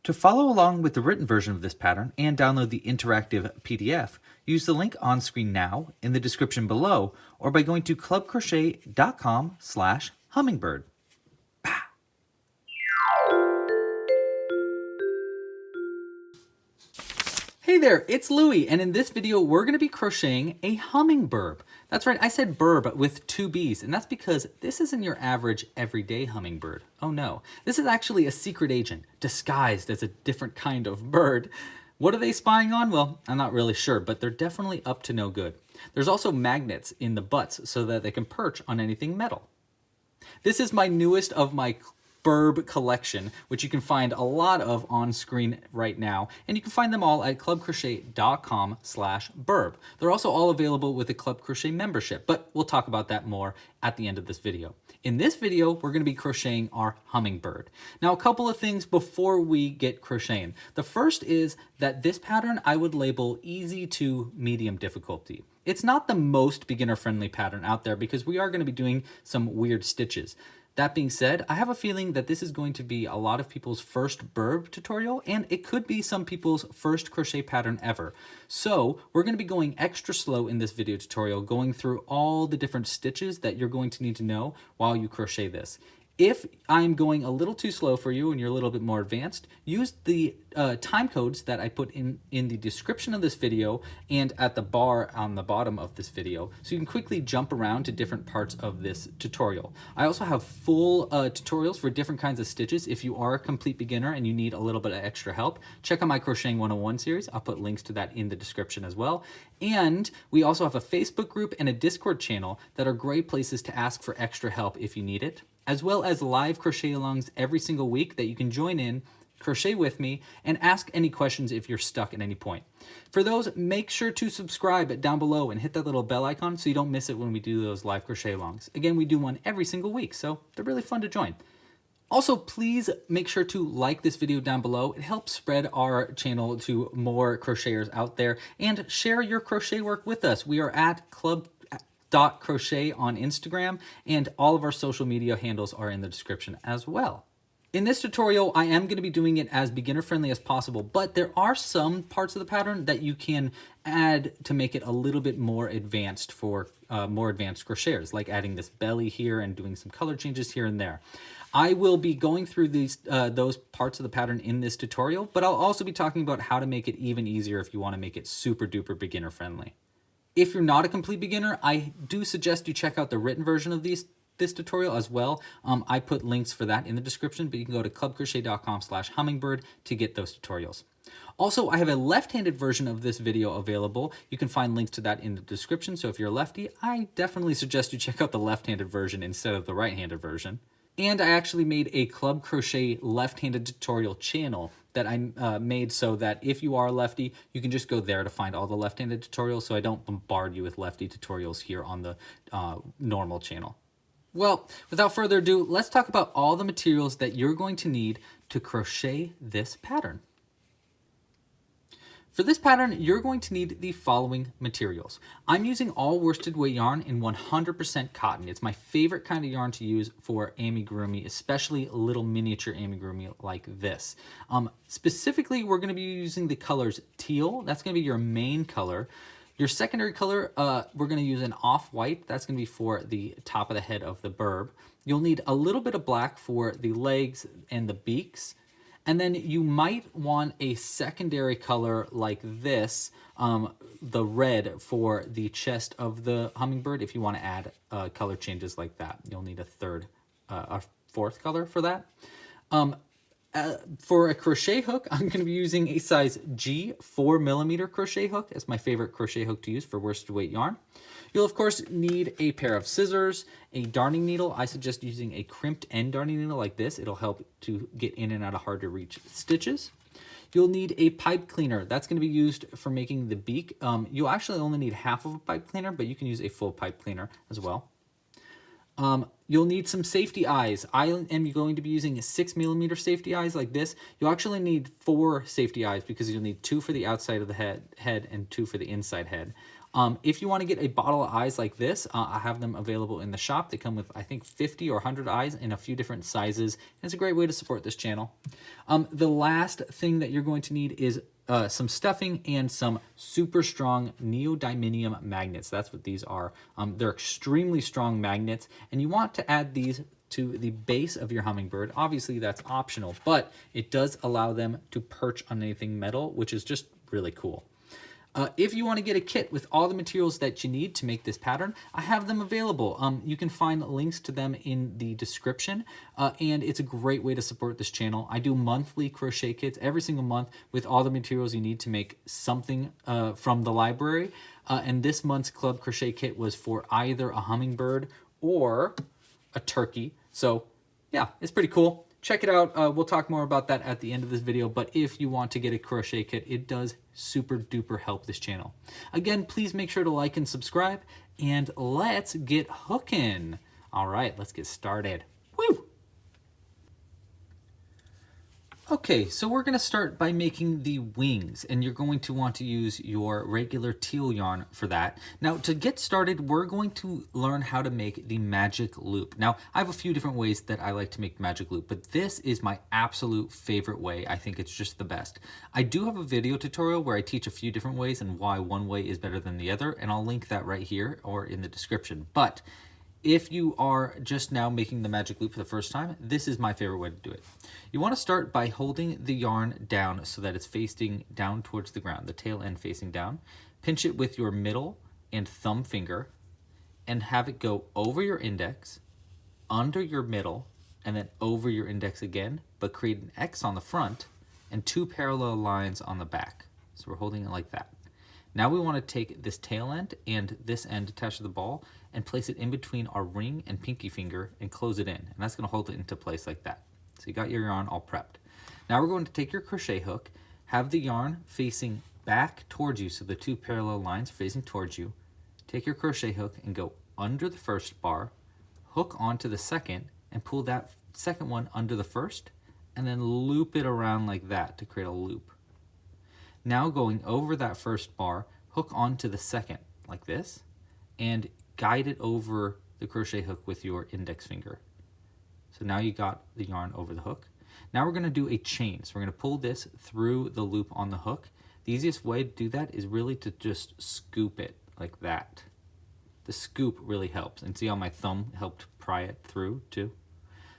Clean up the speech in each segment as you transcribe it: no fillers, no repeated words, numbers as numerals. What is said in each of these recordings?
To follow along with the written version of this pattern and download the interactive PDF, use the link on screen now, in the description below, or by going to clubcrochet.com/hummingbird. Hey there, it's Louie, and in this video we're going to be crocheting a hummingbird. That's right, I said birb with two B's, and that's because this isn't your average everyday hummingbird. Oh no, this is actually a secret agent, disguised as a different kind of bird. What are they spying on? Well, I'm not really sure, but they're definitely up to no good. There's also magnets in the butts so that they can perch on anything metal. This is my newest of my Birb collection, which you can find a lot of on screen right now, and you can find them all at clubcrochet.com/birb. They're also all available with a Club Crochet membership, but we'll talk about that more at the end of this video. In this video, we're going to be crocheting our hummingbird. Now, a couple of things before we get crocheting. The first is that this pattern I would label easy to medium difficulty. It's not the most beginner-friendly pattern out there because we are going to be doing some weird stitches. That being said, I have a feeling that this is going to be a lot of people's first Birb tutorial, and it could be some people's first crochet pattern ever. So we're going to be going extra slow in this video tutorial, going through all the different stitches that you're going to need to know while you crochet this. If I'm going a little too slow for you and you're a little bit more advanced, use the time codes that I put in the description of this video and at the bar on the bottom of this video, so you can quickly jump around to different parts of this tutorial. I also have full tutorials for different kinds of stitches. If you are a complete beginner and you need a little bit of extra help, check out my Crocheting 101 series. I'll put links to that in the description as well. And we also have a Facebook group and a Discord channel that are great places to ask for extra help if you need it, as well as live crochet alongs every single week that you can join in, crochet with me, and ask any questions if you're stuck at any point. For those, make sure to subscribe down below and hit that little bell icon so you don't miss it when we do those live crochet alongs. Again, we do one every single week, so they're really fun to join. Also, please make sure to like this video down below. It helps spread our channel to more crocheters out there, and share your crochet work with us. We are at club.crochet on Instagram, and all of our social media handles are in the description as well. In this tutorial, I am going to be doing it as beginner friendly as possible, but there are some parts of the pattern that you can add to make it a little bit more advanced for more advanced crocheters, like adding this belly here and doing some color changes here and there. I will be going through those parts of the pattern in this tutorial, but I'll also be talking about how to make it even easier if you want to make it super duper beginner friendly. If you're not a complete beginner, I do suggest you check out the written version of this tutorial as well. I put links for that in the description, but you can go to clubcrochet.com/hummingbird to get those tutorials. Also, I have a left-handed version of this video available. You can find links to that in the description, so if you're a lefty, I definitely suggest you check out the left-handed version instead of the right-handed version. And I actually made a Club Crochet left-handed tutorial channel that I made so that if you are a lefty, you can just go there to find all the left-handed tutorials, so I don't bombard you with lefty tutorials here on the normal channel. Well, without further ado, let's talk about all the materials that you're going to need to crochet this pattern. For this pattern, you're going to need the following materials. I'm using all worsted weight yarn in 100% cotton. It's my favorite kind of yarn to use for amigurumi, especially little miniature amigurumi like this. Specifically, we're going to be using the colors teal. That's going to be your main color. Your secondary color, we're going to use an off-white. That's going to be for the top of the head of the birb. You'll need a little bit of black for the legs and the beaks. And then you might want a secondary color like this, the red for the chest of the hummingbird. If you want to add color changes like that, you'll need a fourth color for that. For a crochet hook, I'm going to be using a size G 4mm crochet hook. It's my favorite crochet hook to use for worsted weight yarn. You'll of course need a pair of scissors, a darning needle. I suggest using a crimped end darning needle like this. It'll help to get in and out of hard to reach stitches. You'll need a pipe cleaner. That's going to be used for making the beak. You'll actually only need half of a pipe cleaner, but you can use a full pipe cleaner as well. You'll need some safety eyes. I am going to be using 6mm safety eyes like this. You'll actually need 4 safety eyes because you'll need 2 for the outside of the head and 2 for the inside head. If you want to get a bottle of eyes like this, I have them available in the shop. They come with, I think, 50 or 100 eyes in a few different sizes. It's a great way to support this channel. The last thing that you're going to need is some stuffing and some super strong neodymium magnets. That's what these are. They're extremely strong magnets, and you want to add these to the base of your hummingbird. Obviously, that's optional, but it does allow them to perch on anything metal, which is just really cool. If you want to get a kit with all the materials that you need to make this pattern, I have them available. You can find links to them in the description, and it's a great way to support this channel. I do monthly crochet kits every single month with all the materials you need to make something from the library, and this month's Club Crochet kit was for either a hummingbird or a turkey. So yeah, it's pretty cool. Check it out. We'll talk more about that at the end of this video, but if you want to get a crochet kit, it does super duper help this channel. Again, please make sure to like and subscribe, and let's get hooking. All right, let's get started. Woo! Okay, so we're going to start by making the wings, and you're going to want to use your regular teal yarn for that. Now, to get started, we're going to learn how to make the magic loop. Now, I have a few different ways that I like to make magic loop, but this is my absolute favorite way. I think it's just the best. I do have a video tutorial where I teach a few different ways and why one way is better than the other, and I'll link that right here or in the description. But if you are just now making the magic loop for the first time, this is my favorite way to do it. You want to start by holding the yarn down so that it's facing down towards the ground, the tail end facing down. Pinch it with your middle and thumb finger and have it go over your index, under your middle, and then over your index again, but create an X on the front and 2 parallel lines on the back. So we're holding it like that. Now we want to take this tail end and this end attached to the ball and place it in between our ring and pinky finger and close it in. And that's going to hold it into place like that. So you got your yarn all prepped. Now we're going to take your crochet hook, have the yarn facing back towards you, so the 2 parallel lines facing towards you. Take your crochet hook and go under the first bar, hook onto the second, and pull that second one under the first, and then loop it around like that to create a loop. Now going over that first bar, hook onto the second like this, and guide it over the crochet hook with your index finger. So now you got the yarn over the hook. Now we're going to do a chain. So we're going to pull this through the loop on the hook. The easiest way to do that is really to just scoop it like that. The scoop really helps. And see how my thumb helped pry it through too?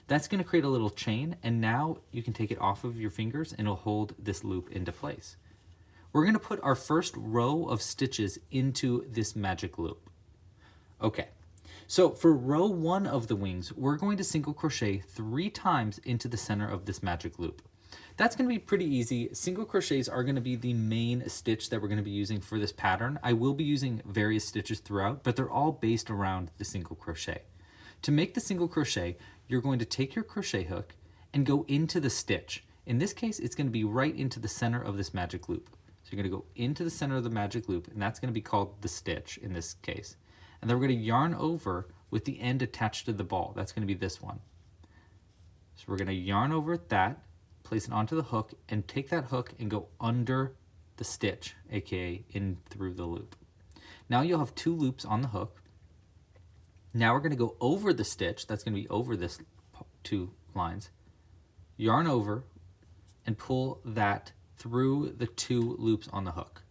That's going to create a little chain, and now you can take it off of your fingers and it'll hold this loop into place. We're going to put our first row of stitches into this magic loop. Okay, so for row 1 of the wings, we're going to single crochet 3 times into the center of this magic loop. That's going to be pretty easy. Single crochets are going to be the main stitch that we're going to be using for this pattern. I will be using various stitches throughout, but they're all based around the single crochet. To make the single crochet, you're going to take your crochet hook and go into the stitch. In this case, it's going to be right into the center of this magic loop. So you're going to go into the center of the magic loop, and that's going to be called the stitch in this case. And then we're going to yarn over with the end attached to the ball. That's going to be this one. So we're going to yarn over that, place it onto the hook, and take that hook and go under the stitch, aka in through the loop. Now you'll have 2 loops on the hook. Now we're going to go over the stitch. That's going to be over this 2 lines. Yarn over and pull that through the 2 loops on the hook.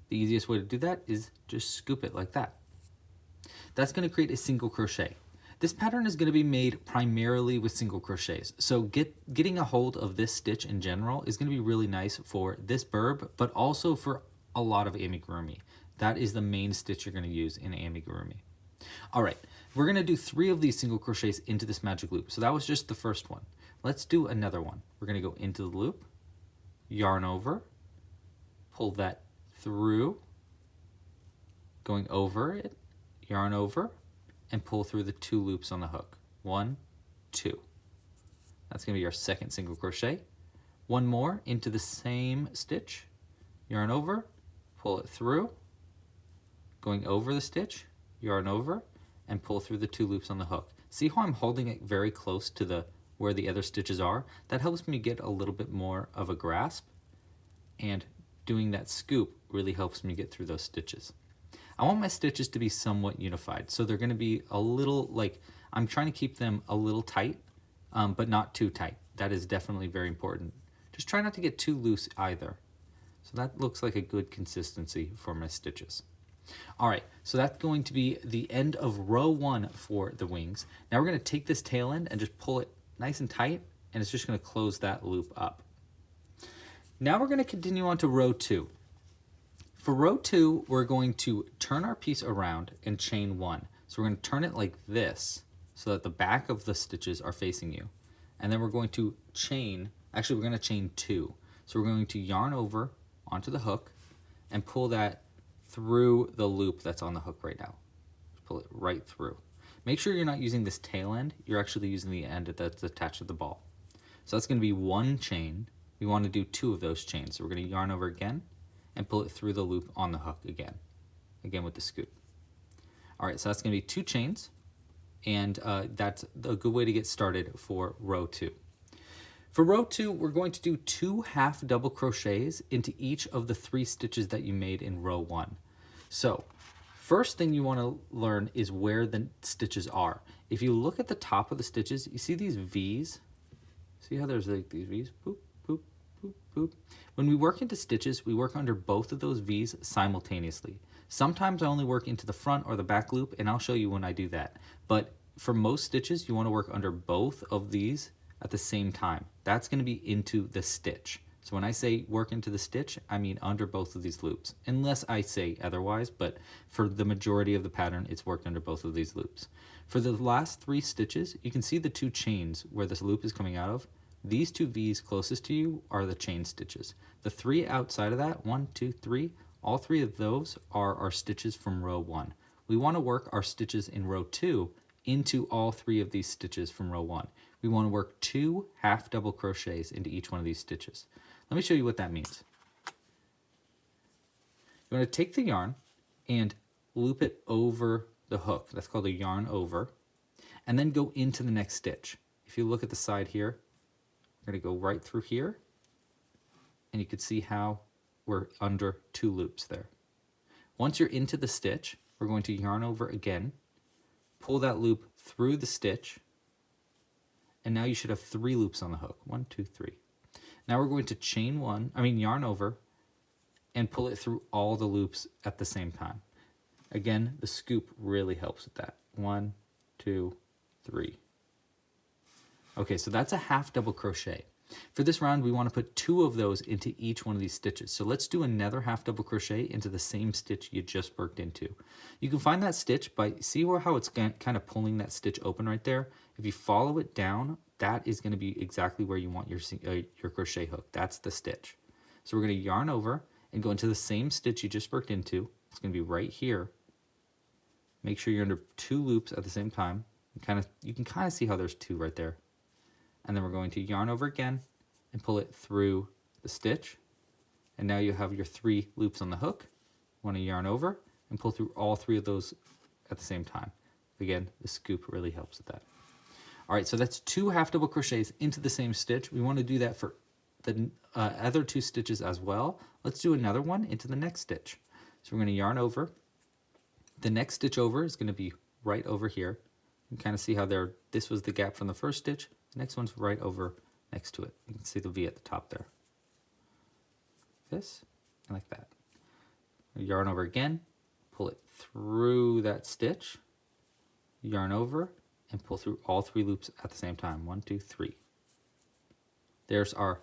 The easiest way to do that is just scoop it like that. That's going to create a single crochet. This pattern is going to be made primarily with single crochets, so getting a hold of this stitch in general is going to be really nice for this birb, but also for a lot of amigurumi. That is the main stitch you're going to use in amigurumi. All right, we're going to do 3 of these single crochets into this magic loop. So that was just the first one. Let's do another one. We're going to go into the loop, yarn over, pull that through, going over it, yarn over, and pull through the 2 loops on the hook. 1, 2. That's going to be our second single crochet. One more into the same stitch, yarn over, pull it through, going over the stitch, yarn over, and pull through the 2 loops on the hook. See how I'm holding it very close to where the other stitches are? That helps me get a little bit more of a grasp, and doing that scoop really helps me get through those stitches. I want my stitches to be somewhat unified. So they're gonna be a little like, I'm trying to keep them a little tight, but not too tight. That is definitely very important. Just try not to get too loose either. So that looks like a good consistency for my stitches. All right, so that's going to be the end of row 1 for the wings. Now we're going to take this tail end and just pull it nice and tight, and it's just going to close that loop up. Now we're going to continue on to row 2. For row 2, we're going to turn our piece around and chain 1. So we're going to turn it like this so that the back of the stitches are facing you. And then we're going to chain, actually we're going to chain 2. So we're going to yarn over onto the hook and pull that through the loop that's on the hook right now. Pull it right through. Make sure you're not using this tail end, you're actually using the end that's attached to the ball. So that's going to be 1 chain. We want to do 2 of those chains. So we're going to yarn over again and pull it through the loop on the hook again with the scoop. All right, so that's going to be 2 chains, and that's a good way to get started for row 2. For row 2, we're going to do 2 half double crochets into each of the 3 stitches that you made in row 1. So first thing you want to learn is where the stitches are. If you look at the top of the stitches, you see these V's? See how there's like these V's? Boop, boop, boop, boop. When we work into stitches, we work under both of those V's simultaneously. Sometimes I only work into the front or the back loop, and I'll show you when I do that. But for most stitches, you want to work under both of these at the same time. That's going to be into the stitch. So when I say work into the stitch, I mean under both of these loops, unless I say otherwise, but for the majority of the pattern, it's worked under both of these loops. For the last 3 stitches, you can see the 2 chains where this loop is coming out of. These 2 V's closest to you are the chain stitches. The 3 outside of that, 1, 2, 3, all 3 of those are our stitches from row 1. We want to work our stitches in row 2 into all 3 of these stitches from row 1. We want to work 2 half double crochets into each one of these stitches. Let me show you what that means. You want to take the yarn and loop it over the hook. That's called a yarn over. And then go into the next stitch. If you look at the side here, we're going to go right through here. And you can see how we're under 2 loops there. Once you're into the stitch, we're going to yarn over again, pull that loop through the stitch, and now you should have 3 loops on the hook. 1, 2, 3. Now we're going to yarn over and pull it through all the loops at the same time. Again, the scoop really helps with that. 1, 2, 3. Okay, so that's a half double crochet. For this round, we want to put 2 of those into each one of these stitches. So let's do another half double crochet into the same stitch you just worked into. You can find that stitch by, see how it's kind of pulling that stitch open right there? If you follow it down, that is going to be exactly where you want your crochet hook. That's the stitch. So we're going to yarn over and go into the same stitch you just worked into. It's going to be right here. Make sure you're under 2 loops at the same time. You can kind of see how there's 2 right there. And then we're going to yarn over again and pull it through the stitch. And now you have your 3 loops on the hook. You want to yarn over and pull through all 3 of those at the same time. Again, the scoop really helps with that. All right, so that's 2 half double crochets into the same stitch. We want to do that for the other 2 stitches as well. Let's do another one into the next stitch. So we're going to yarn over. The next stitch over is going to be right over here. You can kind of see how this was the gap from the first stitch. The next one's right over next to it. You can see the V at the top there. This, and like that. Yarn over again, pull it through that stitch, yarn over, and pull through all 3 loops at the same time. 1, 2, 3. There's our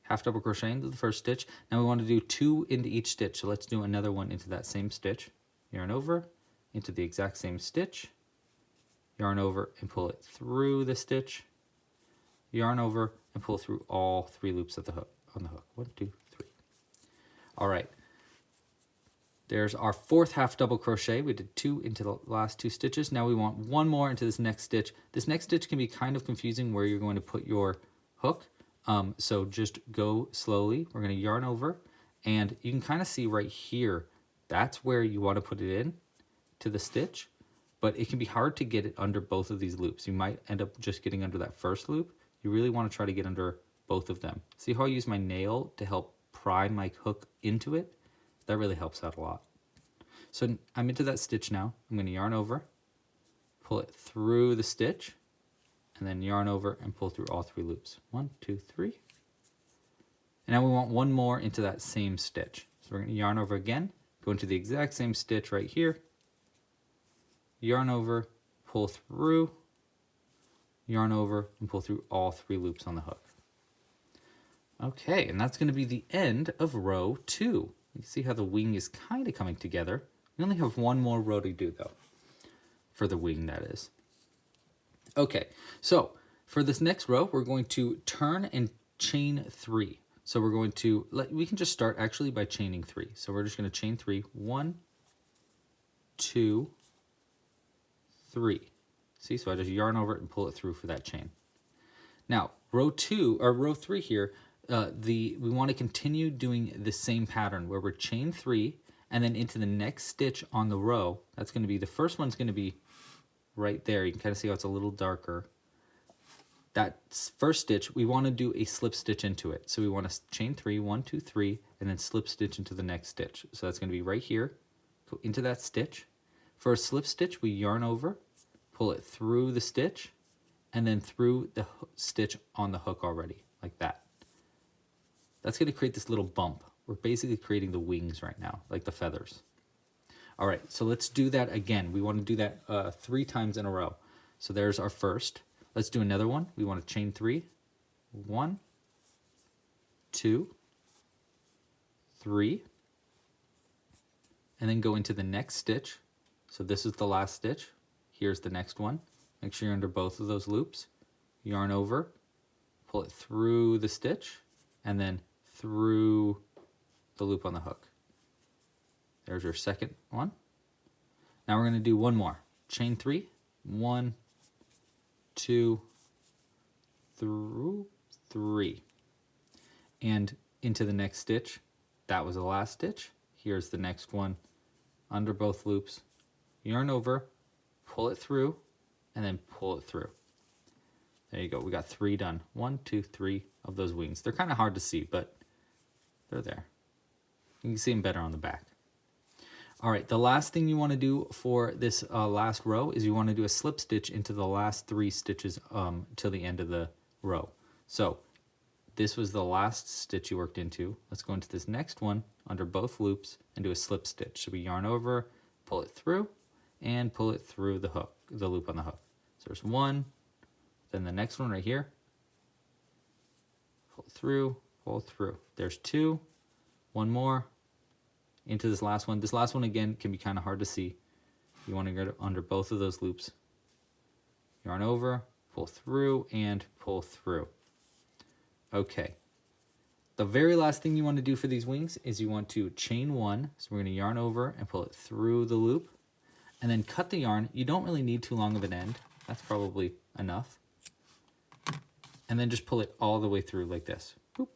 half double crochet into the first stitch. Now we want to do 2 into each stitch. So let's do another one into that same stitch. Yarn over, into the exact same stitch, yarn over and pull it through the stitch, yarn over and pull through all 3 loops of the hook on the hook. 1, 2, 3. All right. There's our 4th half double crochet. We did 2 into the last 2 stitches. Now we want 1 more into this next stitch. This next stitch can be kind of confusing where you're going to put your hook. So just go slowly. We're going to yarn over, and you can kind of see right here, that's where you want to put it in to the stitch, but it can be hard to get it under both of these loops. You might end up just getting under that first loop. You really want to try to get under both of them. See how I use my nail to help pry my hook into it? That really helps out a lot. So I'm into that stitch now. I'm going to yarn over, pull it through the stitch, and then yarn over and pull through all 3 loops. 1, 2, 3. And now we want one more into that same stitch. So we're going to yarn over again, go into the exact same stitch right here, yarn over, pull through, yarn over, and pull through all 3 loops on the hook. Okay, and that's going to be the end of row 2. You can see how the wing is kind of coming together. We only have one more row to do though, for the wing that is. Okay, so for this next row, we're going to turn and chain 3. So we're going to, we can just start actually by chaining 3. So we're just going to chain 3. 1, 2, 3. See, so I just yarn over it and pull it through for that chain. Now, row 3 here, we want to continue doing the same pattern where we're chain 3 and then into the next stitch on the row. That's going to be, the first one's going to be right there. You can kind of see how it's a little darker. That first stitch, we want to do a slip stitch into it. So we want to chain 3, 1, 2, 3, and then slip stitch into the next stitch. So that's going to be right here. Go into that stitch. For a slip stitch, we yarn over, pull it through the stitch, and then through the stitch on the hook already, like that. That's going to create this little bump. We're basically creating the wings right now, like the feathers. All right, so let's do that again. We want to do that 3 times in a row. So there's our first. Let's do another one. We want to chain 3. 1, 2, 3. And then go into the next stitch. So this is the last stitch. Here's the next one. Make sure you're under both of those loops. Yarn over, pull it through the stitch, and then through the loop on the hook. There's your second one. Now we're going to do one more. Chain 3. 1, 2, 3. And into the next stitch. That was the last stitch. Here's the next one. Under both loops. Yarn over, pull it through, and then pull it through. There you go. We got 3 done. 1, 2, 3 of those wings. They're kind of hard to see, but they're there. You can see them better on the back. All right, the last thing you want to do for this last row is you want to do a slip stitch into the last 3 stitches till the end of the row. So this was the last stitch you worked into. Let's go into this next one under both loops and do a slip stitch. So we yarn over, pull it through, and pull it through the hook, the loop on the hook. So there's 1, then the next one right here. Pull through, pull through. There's 2, 1 more. Into this last one. This last one again can be kind of hard to see. You want to go under both of those loops. Yarn over, pull through, and pull through. Okay. The very last thing you want to do for these wings is you want to chain 1. So we're going to yarn over and pull it through the loop. And then cut the yarn. You don't really need too long of an end. That's probably enough. And then just pull it all the way through like this. Boop.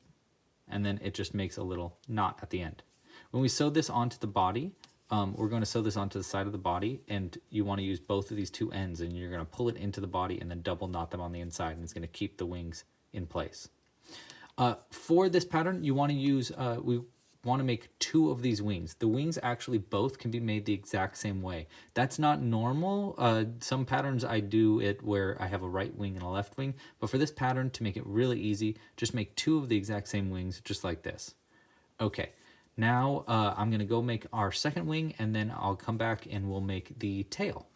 And then it just makes a little knot at the end. When we sew this onto the body, we're going to sew this onto the side of the body, and you want to use both of these 2 ends, and you're going to pull it into the body and then double knot them on the inside, and it's going to keep the wings in place. For this pattern, you want to use, we want to make 2 of these wings. The wings actually both can be made the exact same way. That's not normal. Some patterns I do it where I have a right wing and a left wing, but for this pattern, to make it really easy, just make 2 of the exact same wings, just like this. Okay. Now I'm going to go make our second wing, and then I'll come back and we'll make the tail.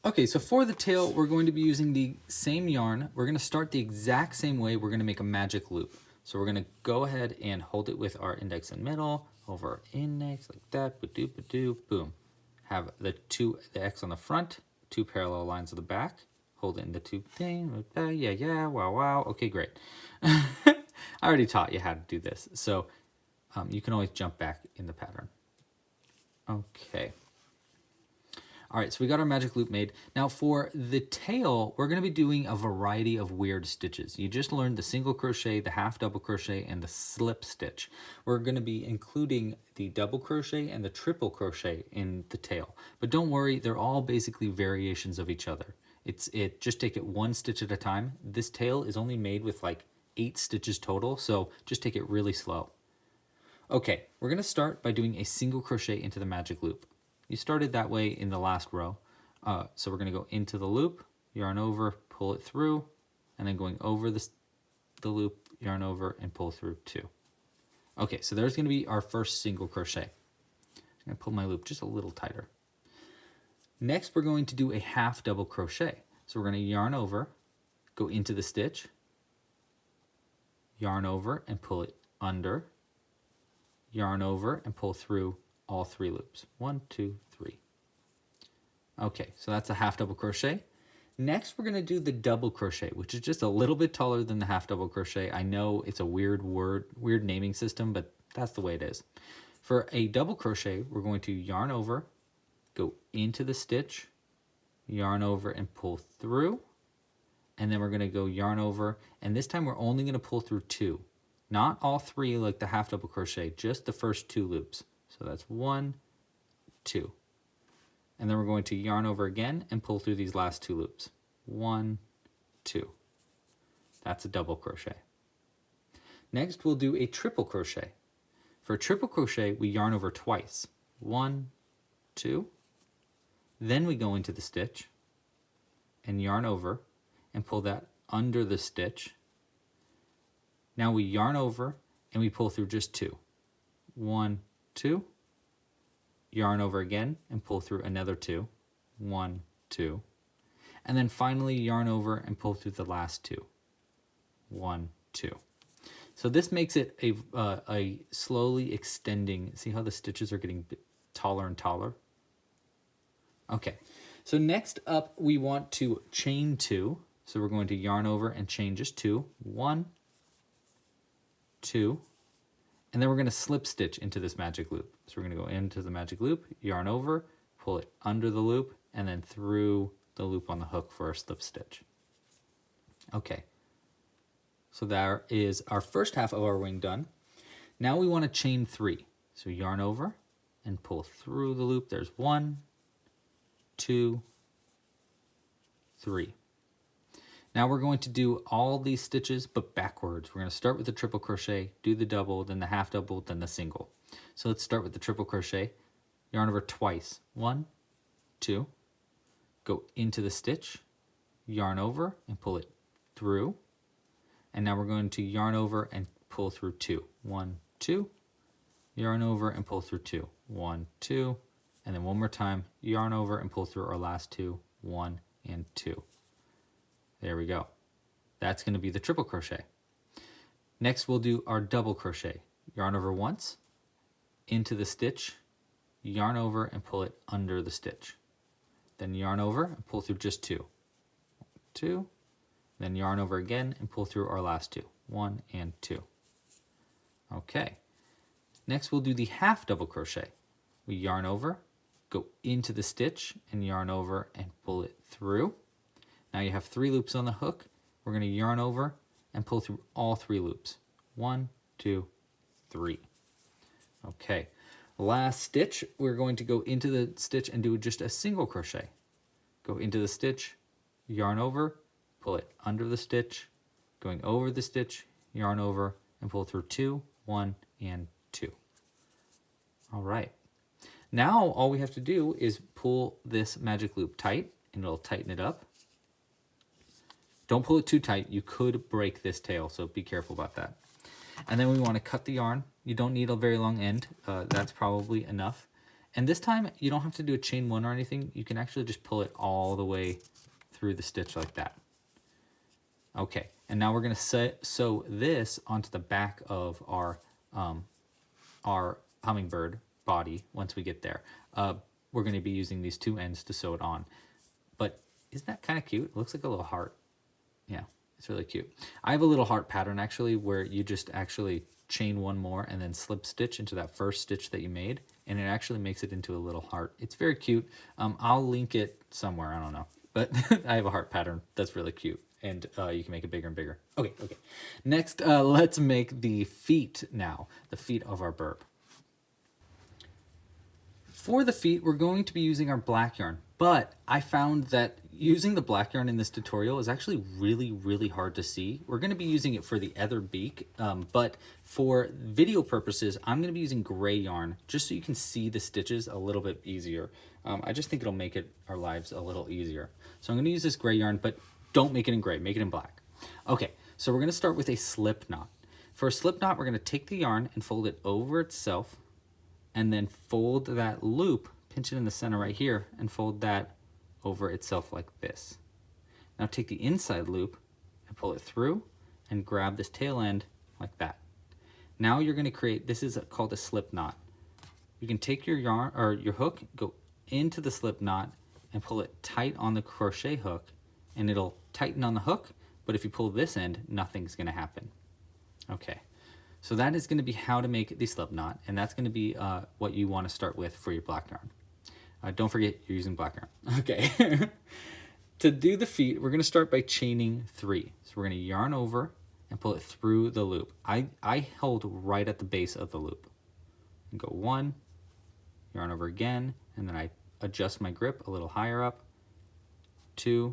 Okay, so for the tail, we're going to be using the same yarn. We're going to start the exact same way. We're going to make a magic loop. So we're going to go ahead and hold it with our index and middle, over our index, like that, ba-doop, ba-doop, boom. Have the X on the front, 2 parallel lines on the back. Hold it in the 2 thing, yeah, wow, okay, great. I already taught you how to do this, so you can always jump back in the pattern. Okay. All right, so we got our magic loop made. Now for the tail, we're going to be doing a variety of weird stitches. You just learned the single crochet, the half double crochet, and the slip stitch. We're going to be including the double crochet and the triple crochet in the tail. But don't worry, they're all basically variations of each other. Just take it 1 stitch at a time. This tail is only made with like 8 stitches total, so just take it really slow. Okay, we're going to start by doing a single crochet into the magic loop. You started that way in the last row. So we're going to go into the loop, yarn over, pull it through, and then going over the loop, yarn over, and pull through 2. Okay, so there's going to be our first single crochet. I'm going to pull my loop just a little tighter. Next, we're going to do a half double crochet. So we're going to yarn over, go into the stitch, yarn over and pull it under, yarn over and pull through all 3 loops. 1, 2, 3. Okay, so that's a half double crochet. Next, we're going to do the double crochet, which is just a little bit taller than the half double crochet. I know it's a weird naming system, but that's the way it is. For a double crochet, we're going to yarn over, go into the stitch, yarn over and pull through, and then we're going to go yarn over, and this time we're only going to pull through 2, not all 3 like the half double crochet, just the first 2 loops. So that's 1, 2, and then we're going to yarn over again and pull through these last 2 loops. 1, 2. That's a double crochet. Next, we'll do a triple crochet. For a triple crochet, we yarn over twice. 1, 2. Then we go into the stitch and yarn over and pull that under the stitch. Now we yarn over and we pull through just 2. 1, 2. Yarn over again and pull through another 2. 1, 2. And then finally yarn over and pull through the last 2. 1, 2. So this makes it a slowly extending. See how the stitches are getting taller and taller? Okay, so next up we want to chain 2. So we're going to yarn over and chain just 2. 1, 2, and then we're going to slip stitch into this magic loop. So we're going to go into the magic loop, yarn over, pull it under the loop, and then through the loop on the hook for our slip stitch. Okay, so there is our first half of our wing done. Now we want to chain 3. So yarn over and pull through the loop. There's 1, 2, 3. Now we're going to do all these stitches but backwards. We're going to start with the triple crochet, do the double, then the half double, then the single. So let's start with the triple crochet. Yarn over twice. 1, 2. Go into the stitch, yarn over and pull it through. And now we're going to yarn over and pull through 2. 1, 2. Yarn over and pull through 2. 1, 2. And then one more time, yarn over and pull through our last 2. 1 and 2. There we go. That's going to be the triple crochet. Next we'll do our double crochet. Yarn over once, into the stitch, yarn over and pull it under the stitch. Then yarn over and pull through just 2. 2. Then yarn over again and pull through our last 2. 1 and 2. Okay. Next we'll do the half double crochet. We yarn over, go into the stitch and yarn over and pull it through. Now you have 3 loops on the hook. We're going to yarn over and pull through all 3 loops. 1, 2, 3. Okay. Last stitch, we're going to go into the stitch and do just a single crochet. Go into the stitch, yarn over, pull it under the stitch, going over the stitch, yarn over, and pull through 2, 1, and 2. All right. Now all we have to do is pull this magic loop tight, and it'll tighten it up. Don't pull it too tight. You could break this tail, so be careful about that. And then we want to cut the yarn. You don't need a very long end. That's probably enough. And this time, you don't have to do a chain 1 or anything. You can actually just pull it all the way through the stitch like that. Okay, and now we're going to sew this onto the back of our hummingbird body once we get there. We're going to be using these 2 ends to sew it on. But isn't that kind of cute? It looks like a little heart. Yeah, it's really cute. I have a little heart pattern actually where you just actually chain 1 more and then slip stitch into that first stitch that you made, and it actually makes it into a little heart. It's very cute. I'll link it somewhere, I don't know, but I have a heart pattern that's really cute, and you can make it bigger and bigger. Okay. Next, let's make the feet now, the feet of our birb. For the feet, we're going to be using our black yarn. But I found that using the black yarn in this tutorial is actually really, really hard to see. We're going to be using it for the Birb Beak, but for video purposes, I'm going to be using gray yarn just so you can see the stitches a little bit easier. I just think it'll make our lives a little easier. So I'm going to use this gray yarn, but don't make it in gray, make it in black. Okay, so we're going to start with a slip knot. For a slip knot, we're going to take the yarn and fold it over itself, and then fold that loop, pinch it in the center right here, and fold that over itself like this. Now take the inside loop and pull it through and grab this tail end like that. Now you're going to create, this is called a slip knot. You can take your yarn or your hook, go into the slip knot and pull it tight on the crochet hook, and it'll tighten on the hook, but if you pull this end, nothing's going to happen. Okay. So that is going to be how to make the slip knot, and that's going to be what you want to start with for your black yarn. Don't forget you're using black yarn. Okay. To do the feet, we're going to start by chaining 3. So we're going to yarn over and pull it through the loop. I hold right at the base of the loop. And go 1, yarn over again, and then I adjust my grip a little higher up. 2,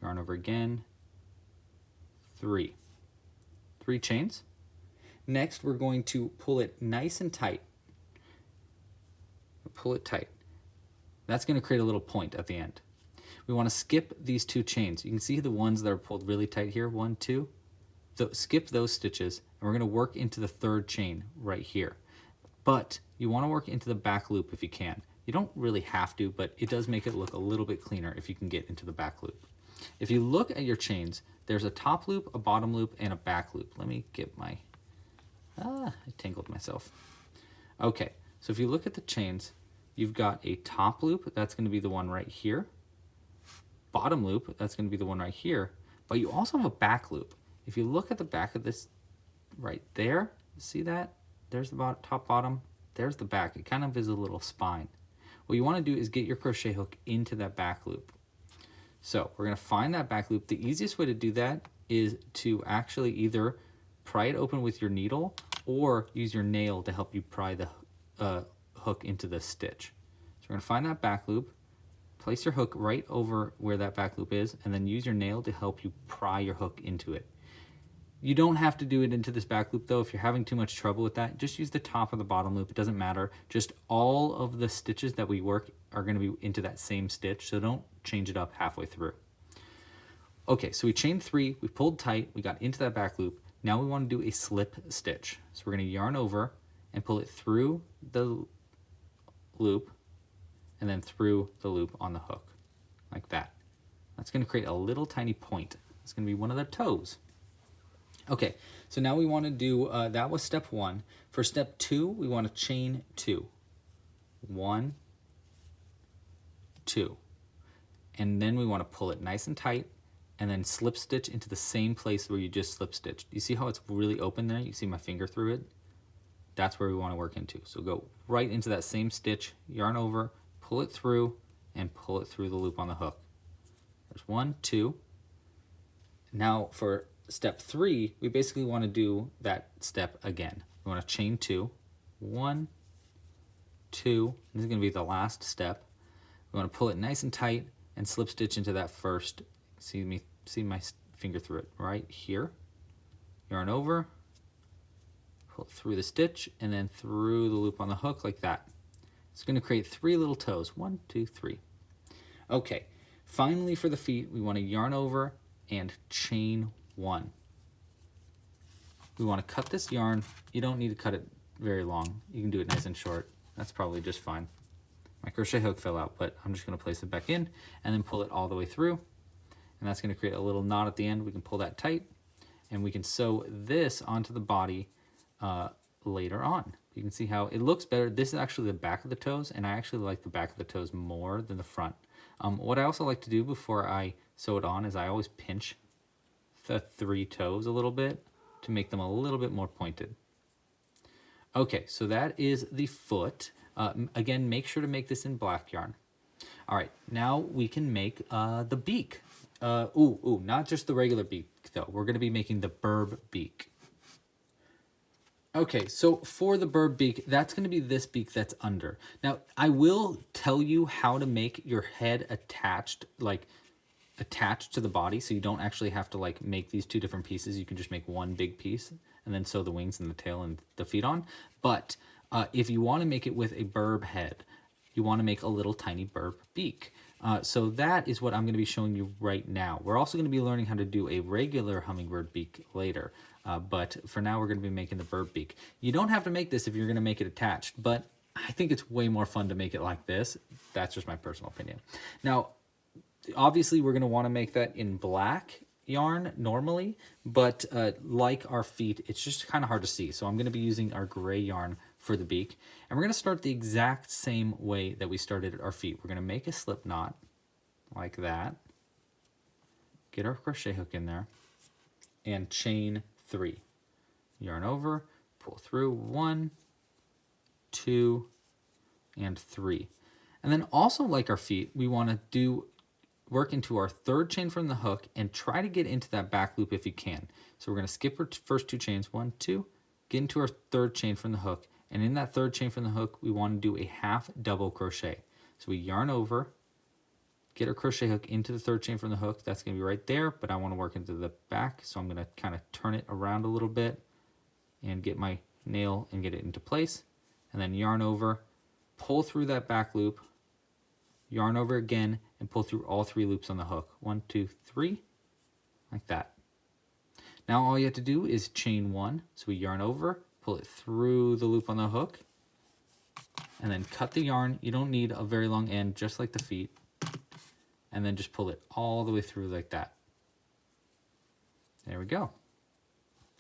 yarn over again. 3 chains. Next, we're going to pull it nice and tight. Pull it tight. That's going to create a little point at the end. We want to skip these 2 chains. You can see the ones that are pulled really tight here, 1, 2. So skip those stitches, and we're going to work into the 3rd chain right here. But you want to work into the back loop if you can. You don't really have to, but it does make it look a little bit cleaner if you can get into the back loop. If you look at your chains, there's a top loop, a bottom loop, and a back loop. Let me get my... I tangled myself. Okay, so if you look at the chains, you've got a top loop, that's going to be the one right here. Bottom loop, that's going to be the one right here. But you also have a back loop. If you look at the back of this right there, see that? There's the top, bottom, there's the back. It kind of is a little spine. What you want to do is get your crochet hook into that back loop. So we're going to find that back loop. The easiest way to do that is to actually either pry it open with your needle or use your nail to help you pry the hook into the stitch. So we're going to find that back loop, place your hook right over where that back loop is, and then use your nail to help you pry your hook into it. You don't have to do it into this back loop though. If you're having too much trouble with that, just use the top or the bottom loop. It doesn't matter. Just all of the stitches that we work are going to be into that same stitch, so don't change it up halfway through. Okay, so we chained 3, we pulled tight, we got into that back loop. Now we want to do a slip stitch. So we're going to yarn over and pull it through the loop and then through the loop on the hook, like that. That's going to create a little tiny point. It's going to be one of the toes. Okay, so now we want to do, that was step 1. For step 2, we want to chain 2. 1, 2. And then we want to pull it nice and tight, and then slip stitch into the same place where you just slip stitched. You see how it's really open there? You see my finger through it? That's where we want to work into. So go right into that same stitch, yarn over, pull it through, and pull it through the loop on the hook. There's 1, 2. Now for step 3, we basically want to do that step again. We want to chain 2, 1, 2. This is going to be the last step. We want to pull it nice and tight and slip stitch into that first. See my finger through it right here. Yarn over, pull it through the stitch, and then through the loop on the hook like that. It's going to create 3 little toes. 1, 2, 3. Okay, finally for the feet, we want to yarn over and chain 1. We want to cut this yarn. You don't need to cut it very long. You can do it nice and short. That's probably just fine. My crochet hook fell out, but I'm just going to place it back in and then pull it all the way through. And that's going to create a little knot at the end. We can pull that tight, and we can sew this onto the body later on. You can see how it looks better. This is actually the back of the toes, and I actually like the back of the toes more than the front. What I also like to do before I sew it on is I always pinch the 3 toes a little bit to make them a little bit more pointed. Okay, so that is the foot. Again, make sure to make this in black yarn. All right, now we can make the beak. Not just the regular beak though. We're going to be making the Birb Beak. Okay, so for the bird beak, that's going to be this beak that's under. Now, I will tell you how to make your head attached, like attached to the body, so you don't actually have to like make these two different pieces. You can just make one big piece and then sew the wings and the tail and the feet on. But if you want to make it with a birb head, you want to make a little tiny birb beak. So that is what I'm going to be showing you right now. We're also going to be learning how to do a regular hummingbird beak later. But for now, we're going to be making the bird beak. You don't have to make this if you're going to make it attached, but I think it's way more fun to make it like this. That's just my personal opinion. Now, obviously, we're going to want to make that in black yarn normally, but like our feet, it's just kind of hard to see. So I'm going to be using our gray yarn for the beak. And we're going to start the exact same way that we started our feet. We're going to make a slip knot like that. Get our crochet hook in there and chain 3. Yarn over, pull through 1, 2, and 3. And then also like our feet, we want to work into our 3rd chain from the hook and try to get into that back loop if you can. So we're going to skip our first 2 chains, 1, 2, get into our 3rd chain from the hook, and in that 3rd chain from the hook, we want to do a half double crochet. So we yarn over, get our crochet hook into the 3rd chain from the hook. That's going to be right there, but I want to work into the back, so I'm going to kind of turn it around a little bit and get my nail and get it into place, and then yarn over, pull through that back loop, yarn over again, and pull through all 3 loops on the hook. 1, 2, 3, like that. Now all you have to do is chain 1. So we yarn over, pull it through the loop on the hook, and then cut the yarn. You don't need a very long end, just like the feet. And then just pull it all the way through like that. There we go.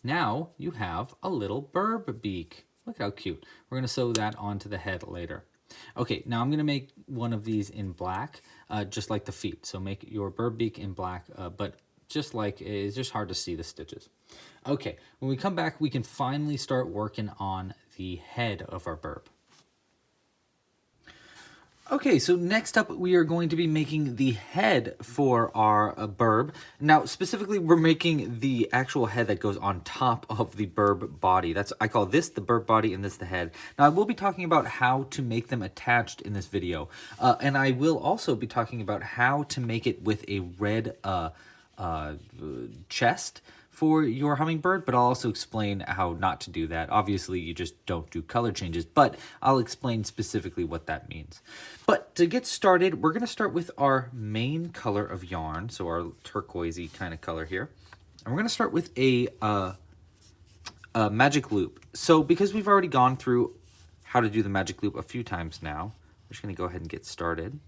Now you have a little birb beak. Look how cute. We're going to sew that onto the head later. Okay, now I'm going to make one of these in black, just like the feet. So make your birb beak in black, but just like it's just hard to see the stitches. Okay, when we come back, we can finally start working on the head of our birb. Okay, so next up we are going to be making the head for our birb. Now, specifically, we're making the actual head that goes on top of the birb body. I call this the birb body and this the head. Now, I will be talking about how to make them attached in this video. And I will also be talking about how to make it with a red chest for your hummingbird, but I'll also explain how not to do that. Obviously, you just don't do color changes, but I'll explain specifically what that means. But to get started, we're going to start with our main color of yarn, so our turquoisey kind of color here. And we're going to start with a magic loop. So because we've already gone through how to do the magic loop a few times now, we're just going to go ahead and get started.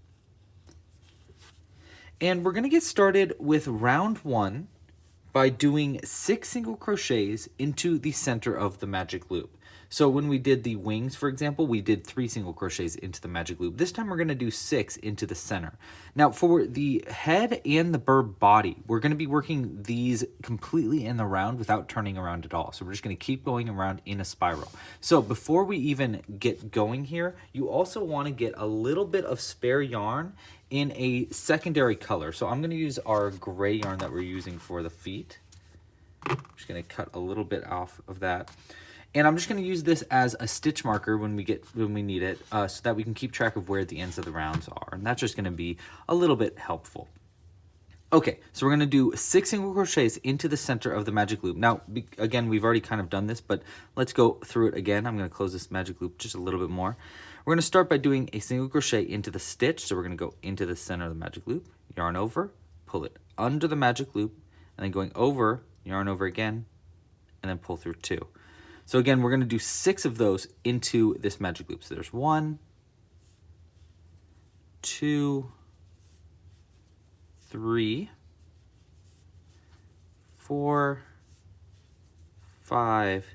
And we're going to get started with round 1 by doing 6 single crochets into the center of the magic loop. So when we did the wings, for example, we did 3 single crochets into the magic loop. This time we're going to do 6 into the center. Now for the head and the birb body, we're going to be working these completely in the round without turning around at all. So we're just going to keep going around in a spiral. So before we even get going here, you also want to get a little bit of spare yarn in a secondary color. So I'm going to use our gray yarn that we're using for the feet. I'm just going to cut a little bit off of that. And I'm just going to use this as a stitch marker when we need it, so that we can keep track of where the ends of the rounds are. And that's just going to be a little bit helpful. Okay, so we're going to do 6 single crochets into the center of the magic loop. Now, again, we've already kind of done this, but let's go through it again. I'm going to close this magic loop just a little bit more. We're going to start by doing a single crochet into the stitch. So we're going to go into the center of the magic loop, yarn over, pull it under the magic loop, and then going over, yarn over again, and then pull through 2. So again, we're going to do 6 of those into this magic loop. So there's 1, 2, 3, 4, 5,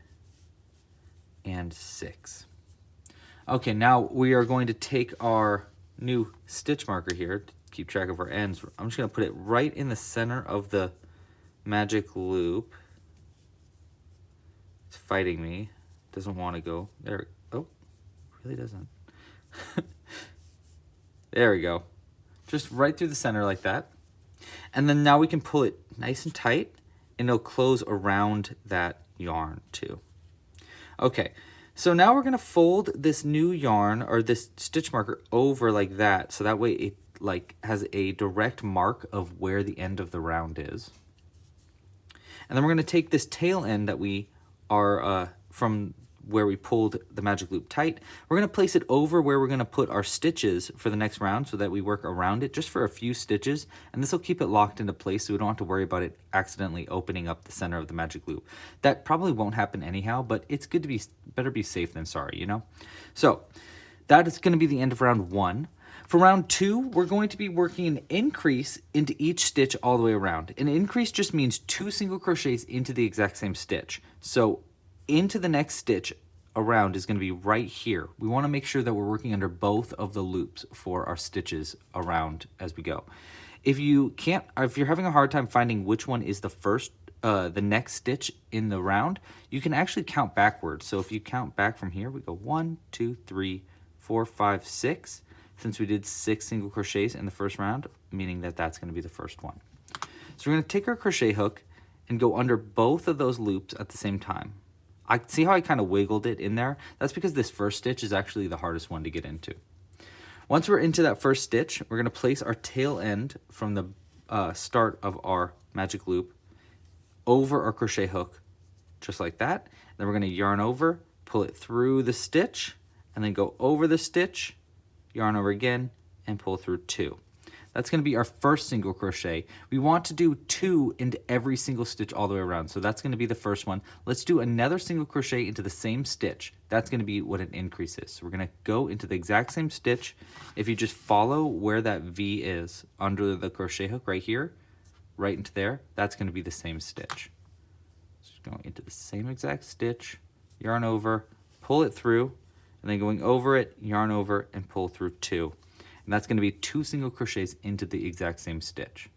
and 6. Okay, now we are going to take our new stitch marker here to keep track of our ends. I'm just going to put it right in the center of the magic loop. It's fighting me. It doesn't want to go. There. Oh, really doesn't. There we go. Just right through the center like that. And then now we can pull it nice and tight, and it'll close around that yarn too. Okay, so now we're gonna fold this new yarn or this stitch marker over like that, so that way it like has a direct mark of where the end of the round is. And then we're gonna take this tail end that we are from where we pulled the magic loop tight, we're gonna place it over where we're gonna put our stitches for the next round so that we work around it just for a few stitches, and this will keep it locked into place so we don't have to worry about it accidentally opening up the center of the magic loop. That probably won't happen anyhow, but it's good to be, better be safe than sorry, you know? So that is gonna be the end of round 1. For round 2, we're going to be working an increase into each stitch all the way around. An increase just means 2 single crochets into the exact same stitch. So into the next stitch around is going to be right here. We want to make sure that we're working under both of the loops for our stitches around as we go. If you're having a hard time finding which one is the next stitch in the round, you can actually count backwards. So if you count back from here, we go 1, 2, 3, 4, 5, 6. Since we did 6 single crochets in the first round, meaning that that's going to be the first one. So we're going to take our crochet hook and go under both of those loops at the same time. I see how I kind of wiggled it in there. That's because this first stitch is actually the hardest one to get into. Once we're into that first stitch, we're going to place our tail end from the start of our magic loop over our crochet hook, just like that. Then we're going to yarn over, pull it through the stitch, and then go over the stitch, yarn over again, and pull through 2. That's going to be our first single crochet. We want to do 2 into every single stitch all the way around. So that's going to be the first one. Let's do another single crochet into the same stitch. That's going to be what an increase is. So we're going to go into the exact same stitch. If you just follow where that V is under the crochet hook right here, right into there, that's going to be the same stitch. Just going into the same exact stitch, yarn over, pull it through, and then going over it, yarn over, and pull through 2. And that's going to be 2 single crochets into the exact same stitch.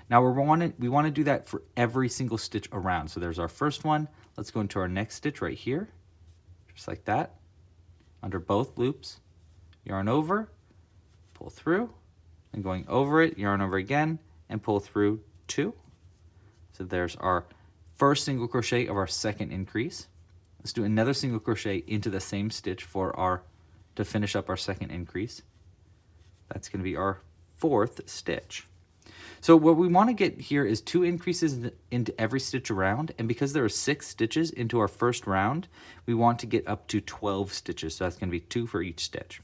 Now we want to do that for every single stitch around. So there's our first one. Let's go into our next stitch right here, just like that, under both loops, yarn over, pull through, and going over it, yarn over again, and pull through 2. So there's our first single crochet of our second increase. Let's do another single crochet into the same stitch to finish up our second increase. That's going to be our 4th stitch. So what we want to get here is 2 increases into every stitch around, and because there are 6 stitches into our first round, we want to get up to 12 stitches, so that's going to be 2 for each stitch.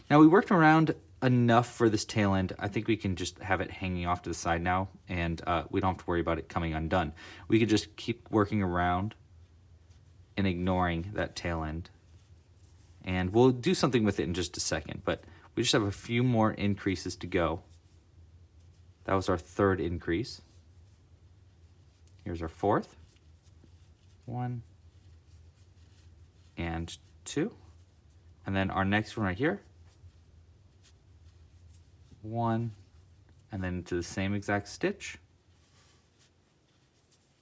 Now we worked around enough for this tail end. I think we can just have it hanging off to the side now, and we don't have to worry about it coming undone. We could just keep working around and ignoring that tail end, and we'll do something with it in just a second, but we just have a few more increases to go. That was our 3rd increase. Here's our 4th. 1 and 2. And then our next one right here. 1, and then to the same exact stitch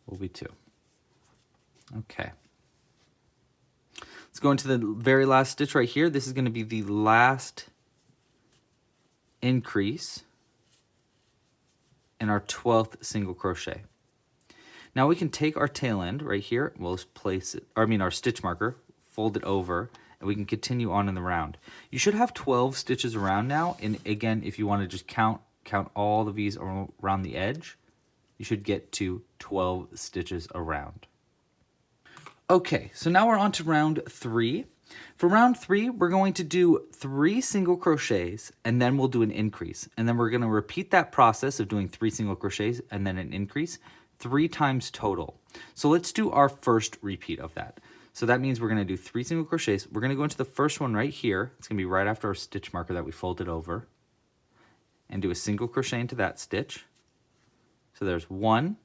will be 2. Okay. Let's go into the very last stitch right here. This is going to be the last increase in our 12th single crochet. Now we can take our tail end right here, we'll place it, our stitch marker, fold it over, and we can continue on in the round. You should have 12 stitches around now, and again, if you want to just count all the V's around the edge, you should get to 12 stitches around. Okay, so now we're on to round 3. For round 3, we're going to do 3 single crochets, and then we'll do an increase. And then we're going to repeat that process of doing 3 single crochets and then an increase 3 times total. So let's do our first repeat of that. So that means we're going to do 3 single crochets. We're going to go into the first one right here. It's going to be right after our stitch marker that we folded over. And do a single crochet into that stitch. So there's 1,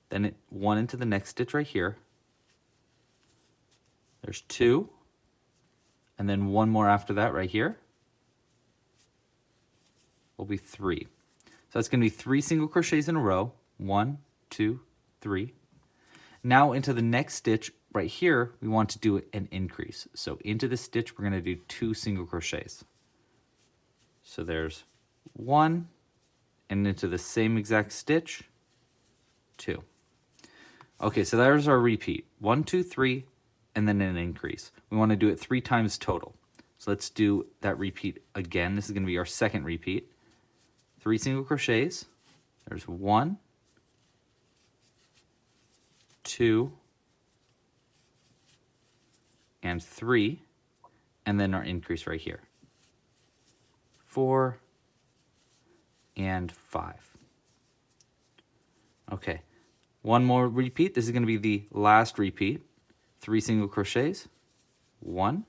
then 1 into the next stitch right here. There's 2. And then 1 more after that right here will be 3. So that's going to be 3 single crochets in a row. 1, 2, 3. Now into the next stitch right here, we want to do an increase. So into the stitch, we're going to do 2 single crochets. So there's 1, and into the same exact stitch, 2. Okay, so there's our repeat. 1, 2, 3, and then an increase. We want to do it 3 times total. So let's do that repeat again. This is going to be our second repeat. 3 single crochets. There's 1, 2, and 3, and then our increase right here. 4 and 5. Okay, one more repeat. This is going to be the last repeat. 3 single crochets. 1,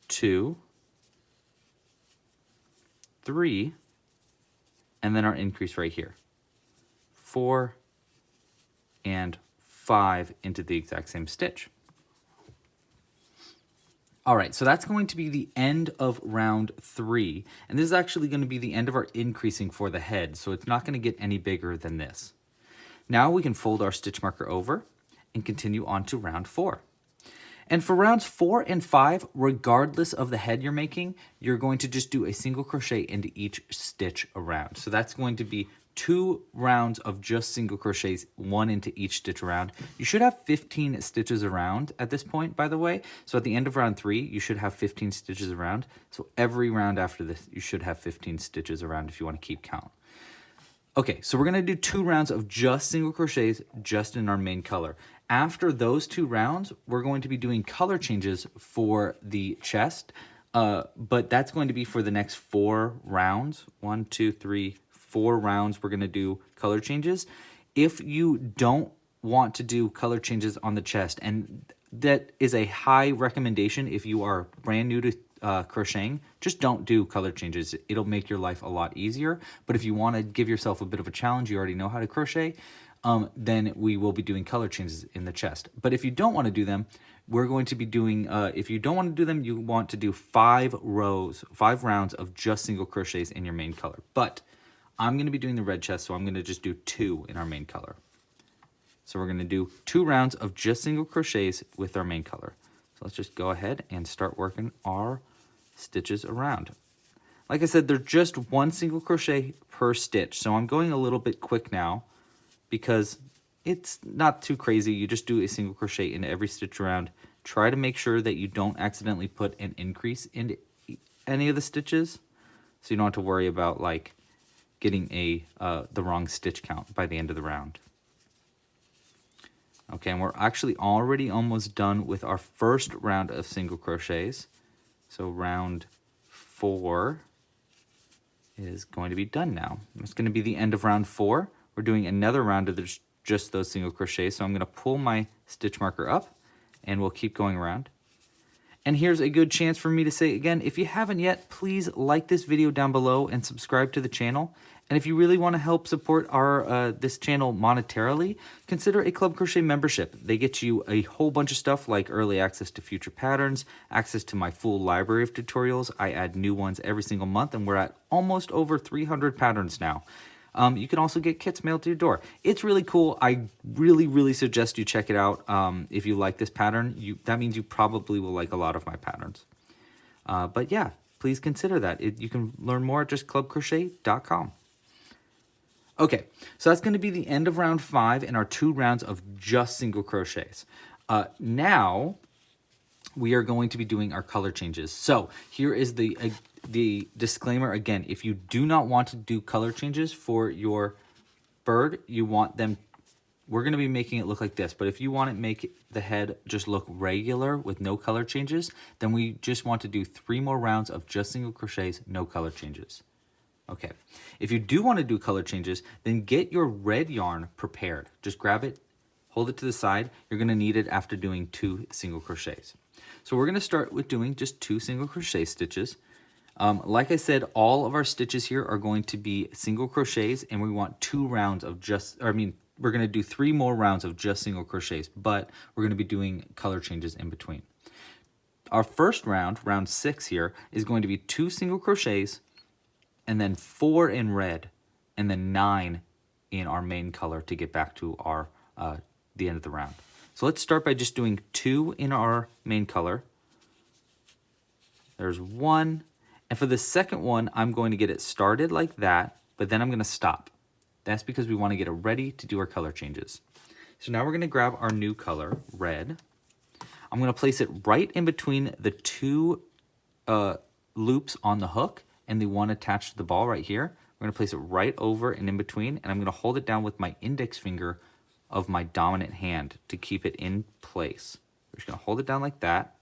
2, 3, and then our increase right here. 4 and 5 into the exact same stitch. All right, so that's going to be the end of round 3, and this is actually going to be the end of our increasing for the head, so it's not going to get any bigger than this. Now we can fold our stitch marker over and continue on to round 4. And for rounds 4 and 5, regardless of the head you're making, you're going to just do a single crochet into each stitch around. So that's going to be 2 rounds of just single crochets, 1 into each stitch around. You should have 15 stitches around at this point, by the way. So at the end of round 3, you should have 15 stitches around. So every round after this, you should have 15 stitches around if you want to keep count. Okay, so we're going to do 2 rounds of just single crochets just in our main color. After those 2 rounds, we're going to be doing color changes for the chest, but that's going to be for the next 4 rounds. 1, 2, 3, 4 rounds we're going to do color changes. If you don't want to do color changes on the chest, and that is a high recommendation if you are brand new to crocheting, just don't do color changes. It'll make your life a lot easier. But if you want to give yourself a bit of a challenge, you already know how to crochet, then we will be doing color changes in the chest. But if you don't want to do them, we're going to be doing, if you don't want to do them, you want to do 5 rounds of just single crochets in your main color. But I'm going to be doing the red chest, so I'm going to just do 2 in our main color. So we're going to do 2 rounds of just single crochets with our main color. So let's just go ahead and start working our stitches around. Like I said, they're just 1 single crochet per stitch, so I'm going a little bit quick now because it's not too crazy. You just do a single crochet into every stitch around. Try to make sure that you don't accidentally put an increase into any of the stitches, so you don't have to worry about like getting the wrong stitch count by the end of the round. Okay, and we're actually already almost done with our first round of single crochets. So round 4 is going to be done now. It's going to be the end of round 4. We're doing another round of just those single crochets. So I'm going to pull my stitch marker up and we'll keep going around. And here's a good chance for me to say again, if you haven't yet, please like this video down below and subscribe to the channel. And if you really want to help support our this channel monetarily, consider a Club Crochet membership. They get you a whole bunch of stuff like early access to future patterns, access to my full library of tutorials. I add new ones every single month, and we're at almost over 300 patterns now. You can also get kits mailed to your door. It's really cool. I really suggest you check it out. If you like this pattern, that means you probably will like a lot of my patterns. But yeah, please consider that. You can learn more at just clubcrochet.com. Okay, so that's going to be the end of round 5 and our 2 rounds of just single crochets. Now we are going to be doing our color changes. So here is the disclaimer again. If you do not want to do color changes for your bird, we're going to be making it look like this. But if you want to make the head just look regular with no color changes, then we just want to do 3 more rounds of just single crochets, no color changes. Okay, if you do want to do color changes, then get your red yarn prepared. Just grab it, hold it to the side. You're going to need it after doing 2 single crochets. So we're going to start with doing just 2 single crochet stitches. Like I said, all of our stitches here are going to be single crochets, and we want 2 rounds of we're going to do 3 more rounds of just single crochets, but we're going to be doing color changes in between. Our first round, round 6 here, is going to be 2 single crochets, and then 4 in red, and then 9 in our main color to get back to our the end of the round. So let's start by just doing 2 in our main color. There's 1, and for the second one, I'm going to get it started like that, but then I'm going to stop. That's because we want to get it ready to do our color changes. So now we're going to grab our new color, red. I'm going to place it right in between the two loops on the hook and the one attached to the ball right here. We're going to place it right over and in between, and I'm going to hold it down with my index finger of my dominant hand to keep it in place. We're just going to hold it down like that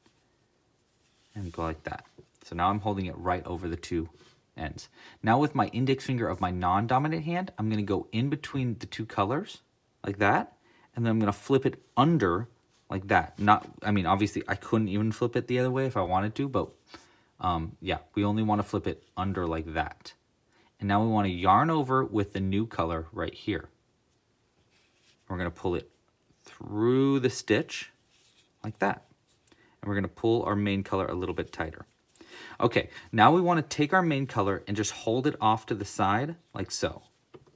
and go like that. So now I'm holding it right over the two ends. Now with my index finger of my non-dominant hand, I'm going to go in between the two colors like that, and then I'm going to flip it under like that. I mean, obviously I couldn't even flip it the other way if I wanted to, but yeah, we only want to flip it under like that. And now we want to yarn over with the new color right here. We're going to pull it through the stitch like that. And we're going to pull our main color a little bit tighter. Okay, now we want to take our main color and just hold it off to the side like so.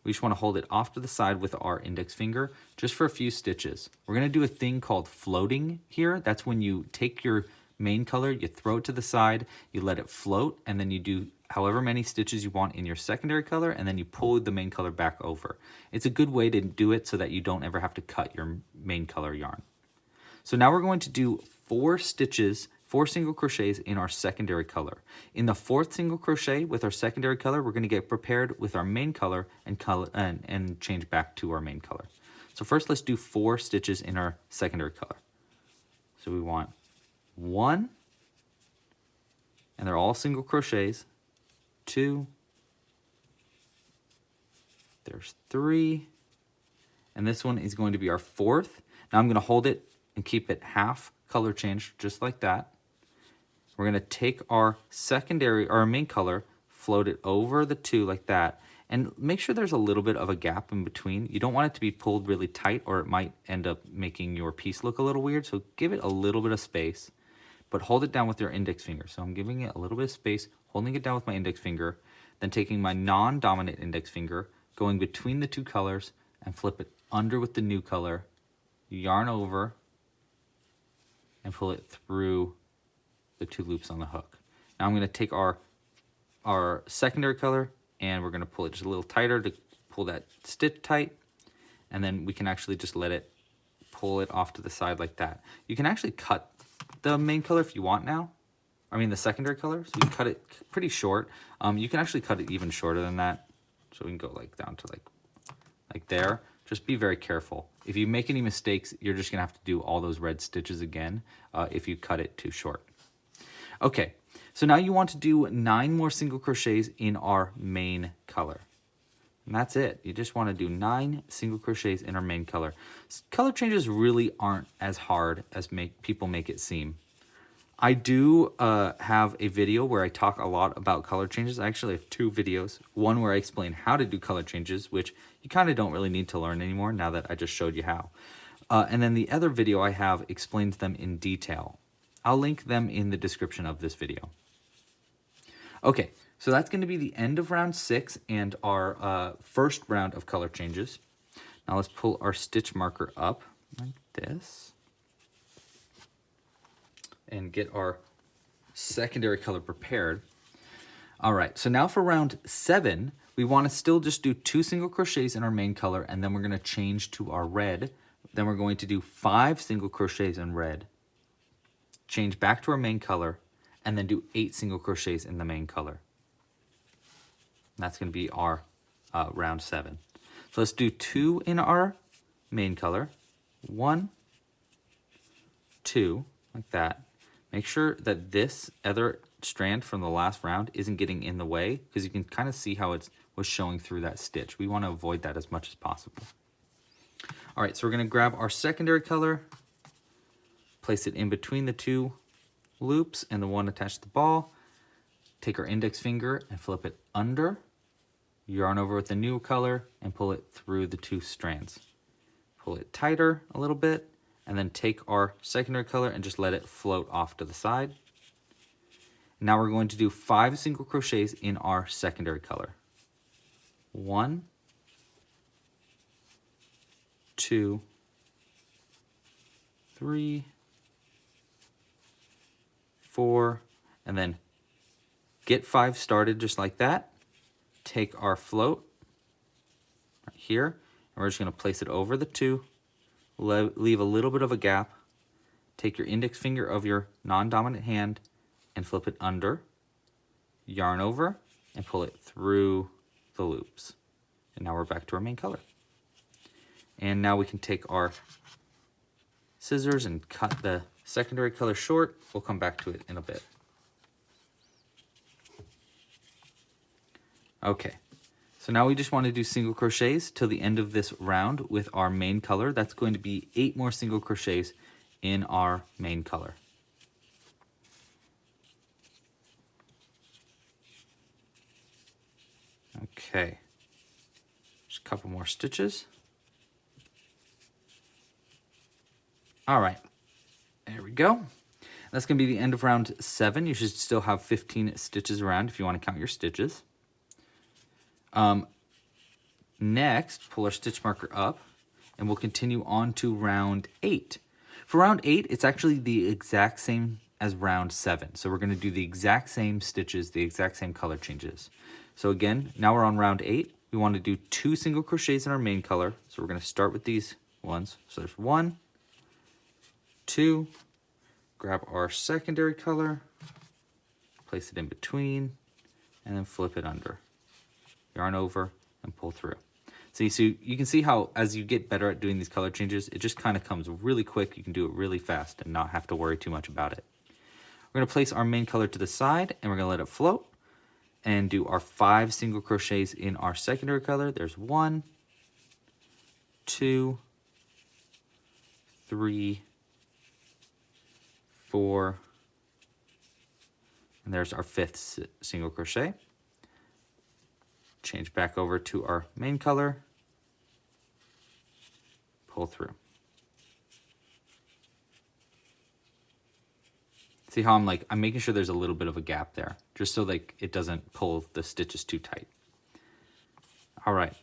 We just want to hold it off to the side with our index finger just for a few stitches. We're going to do a thing called floating here. That's when you take your main color, you throw it to the side, you let it float, and then you do however many stitches you want in your secondary color, and then you pull the main color back over. It's a good way to do it so that you don't ever have to cut your main color yarn. So now we're going to do 4 stitches, 4 single crochets in our secondary color. In the 4th single crochet with our secondary color, we're going to get prepared with our main color and change back to our main color. So first let's do 4 stitches in our secondary color. So we want 1, and they're all single crochets, 2, there's 3, and this one is going to be our 4th. Now I'm going to hold it and keep it half color change just like that. We're going to take our secondary, our main color, float it over the 2 like that, and make sure there's a little bit of a gap in between. You don't want it to be pulled really tight or it might end up making your piece look a little weird, so give it a little bit of space, but hold it down with your index finger. So I'm giving it a little bit of space, holding it down with my index finger, then taking my non-dominant index finger, going between the 2 colors, and flip it under with the new color, yarn over, and pull it through the 2 loops on the hook. Now I'm going to take our secondary color and we're going to pull it just a little tighter to pull that stitch tight, and then we can actually just let it pull it off to the side like that. You can actually cut the main color if you want now. I mean the secondary color, so you can cut it pretty short. You can actually cut it even shorter than that. So we can go like down to like there. Just be very careful. If you make any mistakes, you're just gonna have to do all those red stitches again if you cut it too short. Okay, so now you want to do 9 more single crochets in our main color. And that's it. You just want to do 9 single crochets in our main color. Color changes really aren't as hard as people make it seem. I do have a video where I talk a lot about color changes. I actually have 2 videos. One where I explain how to do color changes, which you kind of don't really need to learn anymore now that I just showed you how. And then the other video I have explains them in detail. I'll link them in the description of this video. Okay, so that's going to be the end of round 6 and our first round of color changes. Now let's pull our stitch marker up like this and get our secondary color prepared. All right, so now for round 7, we want to still just do 2 single crochets in our main color, and then we're going to change to our red. Then we're going to do 5 single crochets in red, change back to our main color, and then do 8 single crochets in the main color. That's going to be our round 7. So let's do 2 in our main color, 1, 2, like that. Make sure that this other strand from the last round isn't getting in the way, because you can kind of see how it was showing through that stitch. We want to avoid that as much as possible. All right, so we're going to grab our secondary color, place it in between the 2 loops and the one attached to the ball, take our index finger and flip it under, yarn over with the new color, and pull it through the 2 strands. Pull it tighter a little bit, and then take our secondary color and just let it float off to the side. Now we're going to do 5 single crochets in our secondary color. 1, 2, 3, 4, and then get 5 started just like that. Take our float right here, and we're just going to place it over the 2, leave a little bit of a gap, take your index finger of your non-dominant hand and flip it under, yarn over, and pull it through the loops. And now we're back to our main color. And now we can take our scissors and cut the secondary color short. We'll come back to it in a bit. Okay, so now we just want to do single crochets till the end of this round with our main color. That's going to be 8 more single crochets in our main color. Okay, just a couple more stitches. All right, there we go. That's going to be the end of round 7. You should still have 15 stitches around if you want to count your stitches. Next, pull our stitch marker up, and we'll continue on to round 8. For round 8, it's actually the exact same as round 7. So we're going to do the exact same stitches, the exact same color changes. So again, now we're on round 8. We want to do 2 single crochets in our main color. So we're going to start with these ones. So there's 1, 2, grab our secondary color, place it in between, and then flip it under. Yarn over and pull through. So you can see how as you get better at doing these color changes, it just kind of comes really quick. You can do it really fast and not have to worry too much about it. We're going to place our main color to the side and we're going to let it float and do our 5 single crochets in our secondary color. There's 1, 2, 3, 4, and there's our 5th single crochet. Change back over to our main color, pull through. See how I'm making sure there's a little bit of a gap there, just so like it doesn't pull the stitches too tight. All right,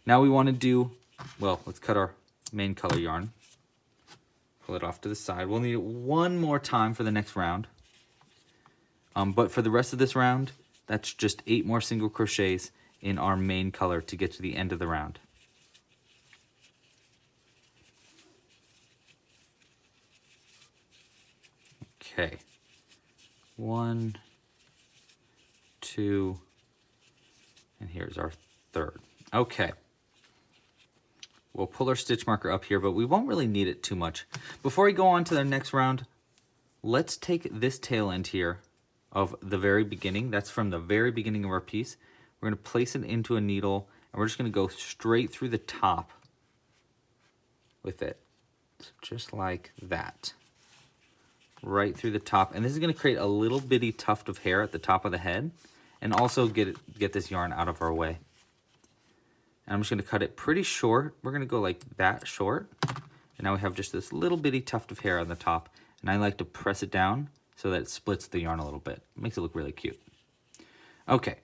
now we want to do, well, let's cut our main color yarn, pull it off to the side. We'll need it one more time for the next round. But for the rest of this round, that's just 8 more single crochets in our main color to get to the end of the round. Okay, 1, 2, and here's our 3rd. Okay, we'll pull our stitch marker up here, but we won't really need it too much. Before we go on to the next round, let's take this tail end here of the very beginning. That's from the very beginning of our piece. We're going to place it into a needle, and we're just going to go straight through the top with it. So just like that. Right through the top. And this is going to create a little bitty tuft of hair at the top of the head, and also get this yarn out of our way. And I'm just going to cut it pretty short. We're going to go like that short. And now we have just this little bitty tuft of hair on the top. And I like to press it down so that it splits the yarn a little bit. It makes it look really cute. Okay.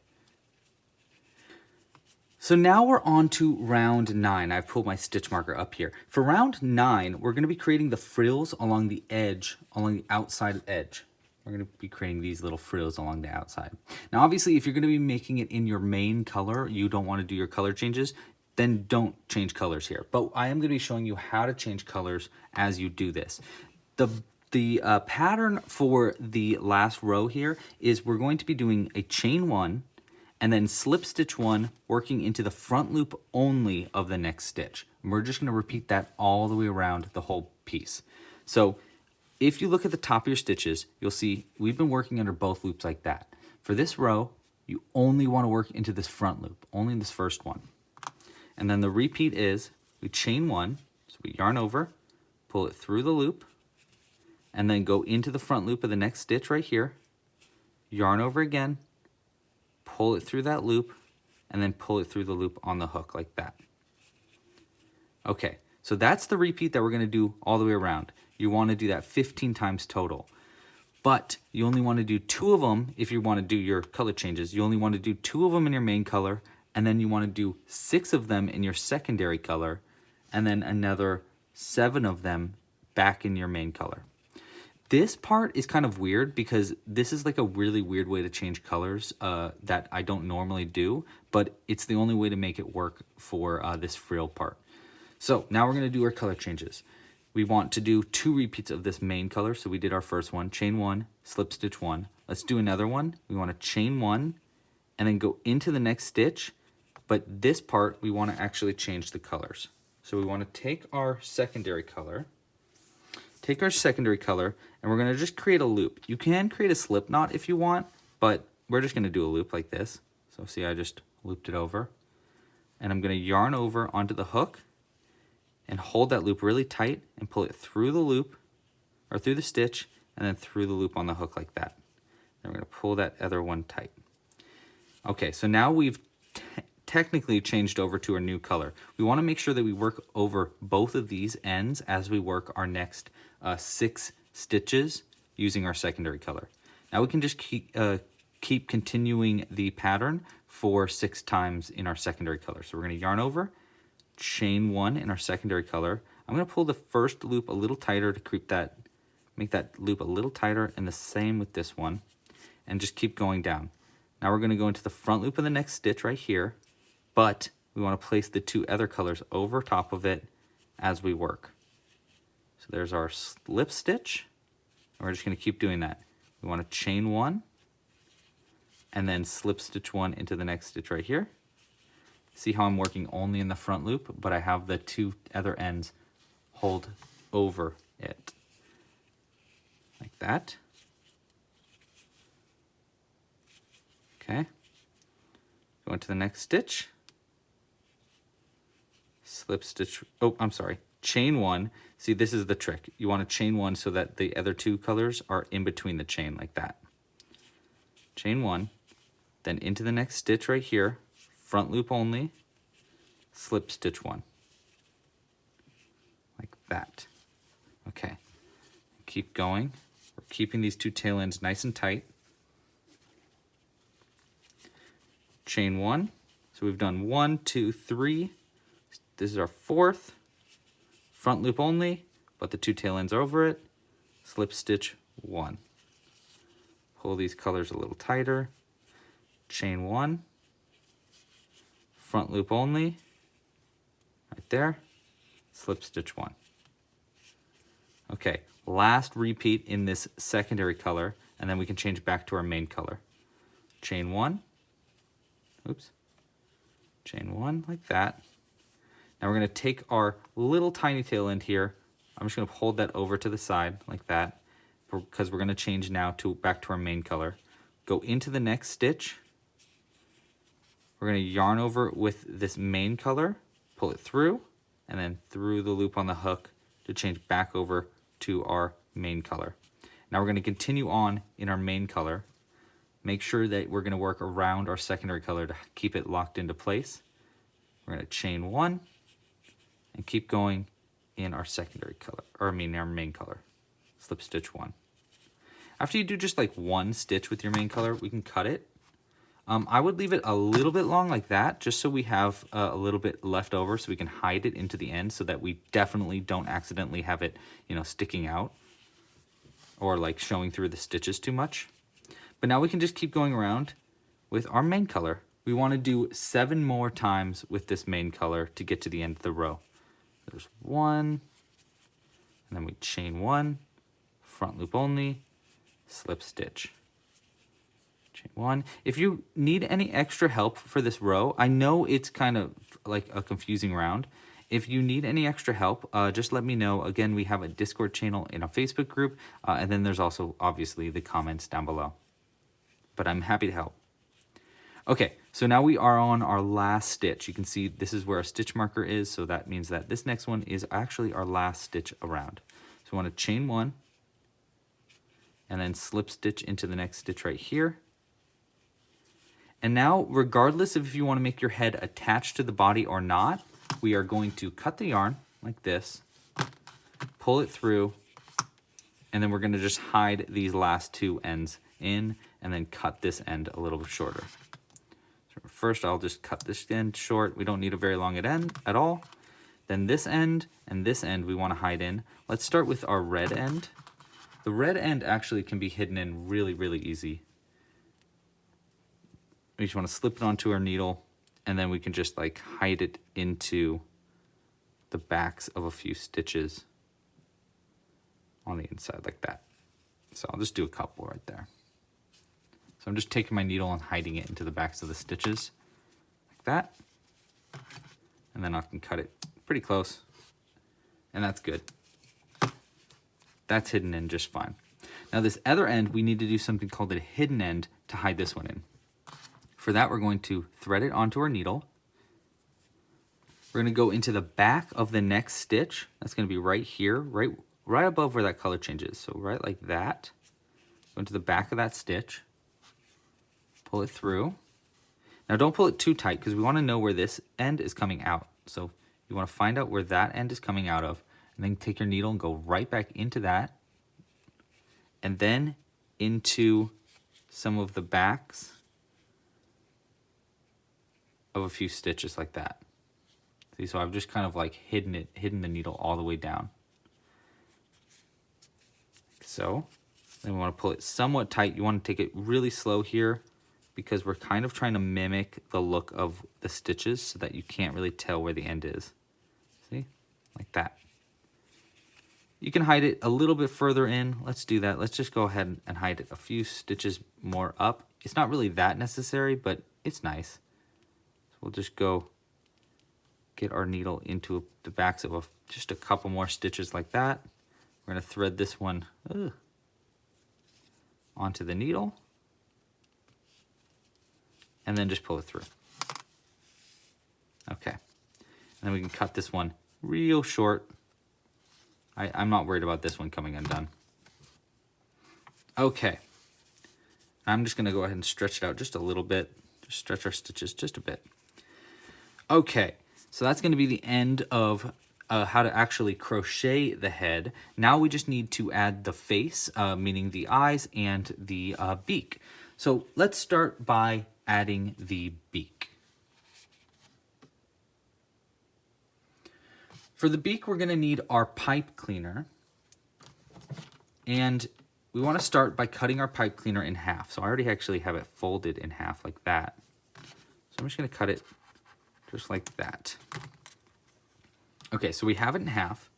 So now we're on to round 9. I've pulled my stitch marker up here. For round 9, we're going to be creating the frills along the edge, along the outside edge. We're going to be creating these little frills along the outside. Now, obviously, if you're going to be making it in your main color, you don't want to do your color changes, then don't change colors here. But I am going to be showing you how to change colors as you do this. The pattern for the last row here is we're going to be doing a chain 1, and then slip stitch 1, working into the front loop only of the next stitch. And we're just going to repeat that all the way around the whole piece. So if you look at the top of your stitches, you'll see we've been working under both loops like that. For this row, you only want to work into this front loop, only in this first one. And then the repeat is we chain 1, so we yarn over, pull it through the loop, and then go into the front loop of the next stitch right here, yarn over again, pull it through that loop, and then pull it through the loop on the hook like that. Okay, so that's the repeat that we're going to do all the way around. You want to do that 15 times total. But you only want to do 2 of them if you want to do your color changes. You only want to do 2 of them in your main color, and then you want to do 6 of them in your secondary color, and then another 7 of them back in your main color. This part is kind of weird because this is like a really weird way to change colors that I don't normally do, but it's the only way to make it work for this frill part. So now we're going to do our color changes. We want to do 2 repeats of this main color. So we did our first one, chain 1, slip stitch 1. Let's do another one. We want to chain 1 and then go into the next stitch. But this part, we want to actually change the colors. So we want to take our secondary color, and we're going to just create a loop. You can create a slip knot if you want, but we're just going to do a loop like this. So see, I just looped it over. And I'm going to yarn over onto the hook and hold that loop really tight and pull it through the loop, or through the stitch, and then through the loop on the hook like that. Then we're going to pull that other one tight. Okay, so now we've technically changed over to our new color. We want to make sure that we work over both of these ends as we work our next 6 stitches using our secondary color. Now we can just keep continuing the pattern for 6 times in our secondary color. So we're going to yarn over, chain 1 in our secondary color. I'm going to pull the first loop a little tighter to make that loop a little tighter, and the same with this one, and just keep going down. Now we're going to go into the front loop of the next stitch right here, but we want to place the 2 other colors over top of it as we work. So there's our slip stitch, and we're just going to keep doing that. We want to chain 1 and then slip stitch 1 into the next stitch right here. See how I'm working only in the front loop, but I have the 2 other ends hold over it. Like that. Okay. Go into the next stitch. Slip stitch, oh, I'm sorry, chain 1. See, this is the trick. You want to chain 1 so that the other 2 colors are in between the chain like that. Chain 1, then into the next stitch right here, front loop only, slip stitch 1. Like that. Okay. Keep going. We're keeping these 2 tail ends nice and tight. Chain 1. So we've done 1, 2, 3. This is our 4th. Front loop only, but the 2 tail ends are over it. Slip stitch 1. Pull these colors a little tighter. Chain 1. Front loop only. Right there. Slip stitch 1. Okay, last repeat in this secondary color, and then we can change back to our main color. Chain 1. Oops. Chain 1 like that. Now we're going to take our little tiny tail end here. I'm just going to hold that over to the side like that, because we're going to change now back to our main color. Go into the next stitch. We're going to yarn over with this main color, pull it through, and then through the loop on the hook to change back over to our main color. Now we're going to continue on in our main color. Make sure that we're going to work around our secondary color to keep it locked into place. We're going to chain 1 and keep going in our secondary color, or I mean our main color. Slip stitch 1. After you do just like 1 stitch with your main color, we can cut it. I would leave it a little bit long like that, just so we have a little bit left over so we can hide it into the end, so that we definitely don't accidentally have it, sticking out or like showing through the stitches too much. But now we can just keep going around with our main color. We want to do 7 more times with this main color to get to the end of the row. There's 1, and then we chain 1, front loop only, slip stitch. Chain 1. If you need any extra help for this row, I know it's kind of like a confusing round. If you need any extra help, just let me know. Again, we have a Discord channel in a Facebook group, and then there's also obviously the comments down below. But I'm happy to help. Okay, so now we are on our last stitch. You can see this is where our stitch marker is, so that means that this next one is actually our last stitch around. So we want to chain 1, and then slip stitch into the next stitch right here. And now, regardless of if you want to make your head attached to the body or not, we are going to cut the yarn like this, pull it through, and then we're going to just hide these last 2 ends in, and then cut this end a little bit shorter. So first, I'll just cut this end short. We don't need a very long end at all. Then this end and this end we want to hide in. Let's start with our red end. The red end actually can be hidden in really, really easy. We just want to slip it onto our needle, and then we can just like hide it into the backs of a few stitches on the inside like that. So I'll just do a couple right there. So I'm just taking my needle and hiding it into the backs of the stitches like that. And then I can cut it pretty close. And that's good. That's hidden in just fine. Now this other end, we need to do something called a hidden end to hide this one in. For that, we're going to thread it onto our needle. We're going to go into the back of the next stitch. That's going to be right here, right above where that color changes. So right like that. Go into the back of that stitch. Pull it through. Now don't pull it too tight because we want to know where this end is coming out. So you want to find out where that end is coming out of, and then take your needle and go right back into that, and then into some of the backs of a few stitches like that. See, so I've just kind of like hidden the needle all the way down. Like so. Then we want to pull it somewhat tight. You want to take it really slow here because we're kind of trying to mimic the look of the stitches so that you can't really tell where the end is. See? Like that. You can hide it a little bit further in. Let's do that. Let's just go ahead and hide it a few stitches more up. It's not really that necessary, but it's nice. So we'll just go get our needle into the backs of just a couple more stitches like that. We're going to thread this one onto the needle. And then just pull it through. Okay. And then we can cut this one real short. I'm not worried about this one coming undone. Okay. I'm just going to go ahead and stretch it out just a little bit. Just stretch our stitches just a bit. Okay. So that's going to be the end of how to actually crochet the head. Now we just need to add the face, meaning the eyes and the beak. So let's start by adding the beak. For the beak, we're going to need our pipe cleaner. And we want to start by cutting our pipe cleaner in half. So I already actually have it folded in half like that. So I'm just going to cut it just like that. Okay, so we have it in half.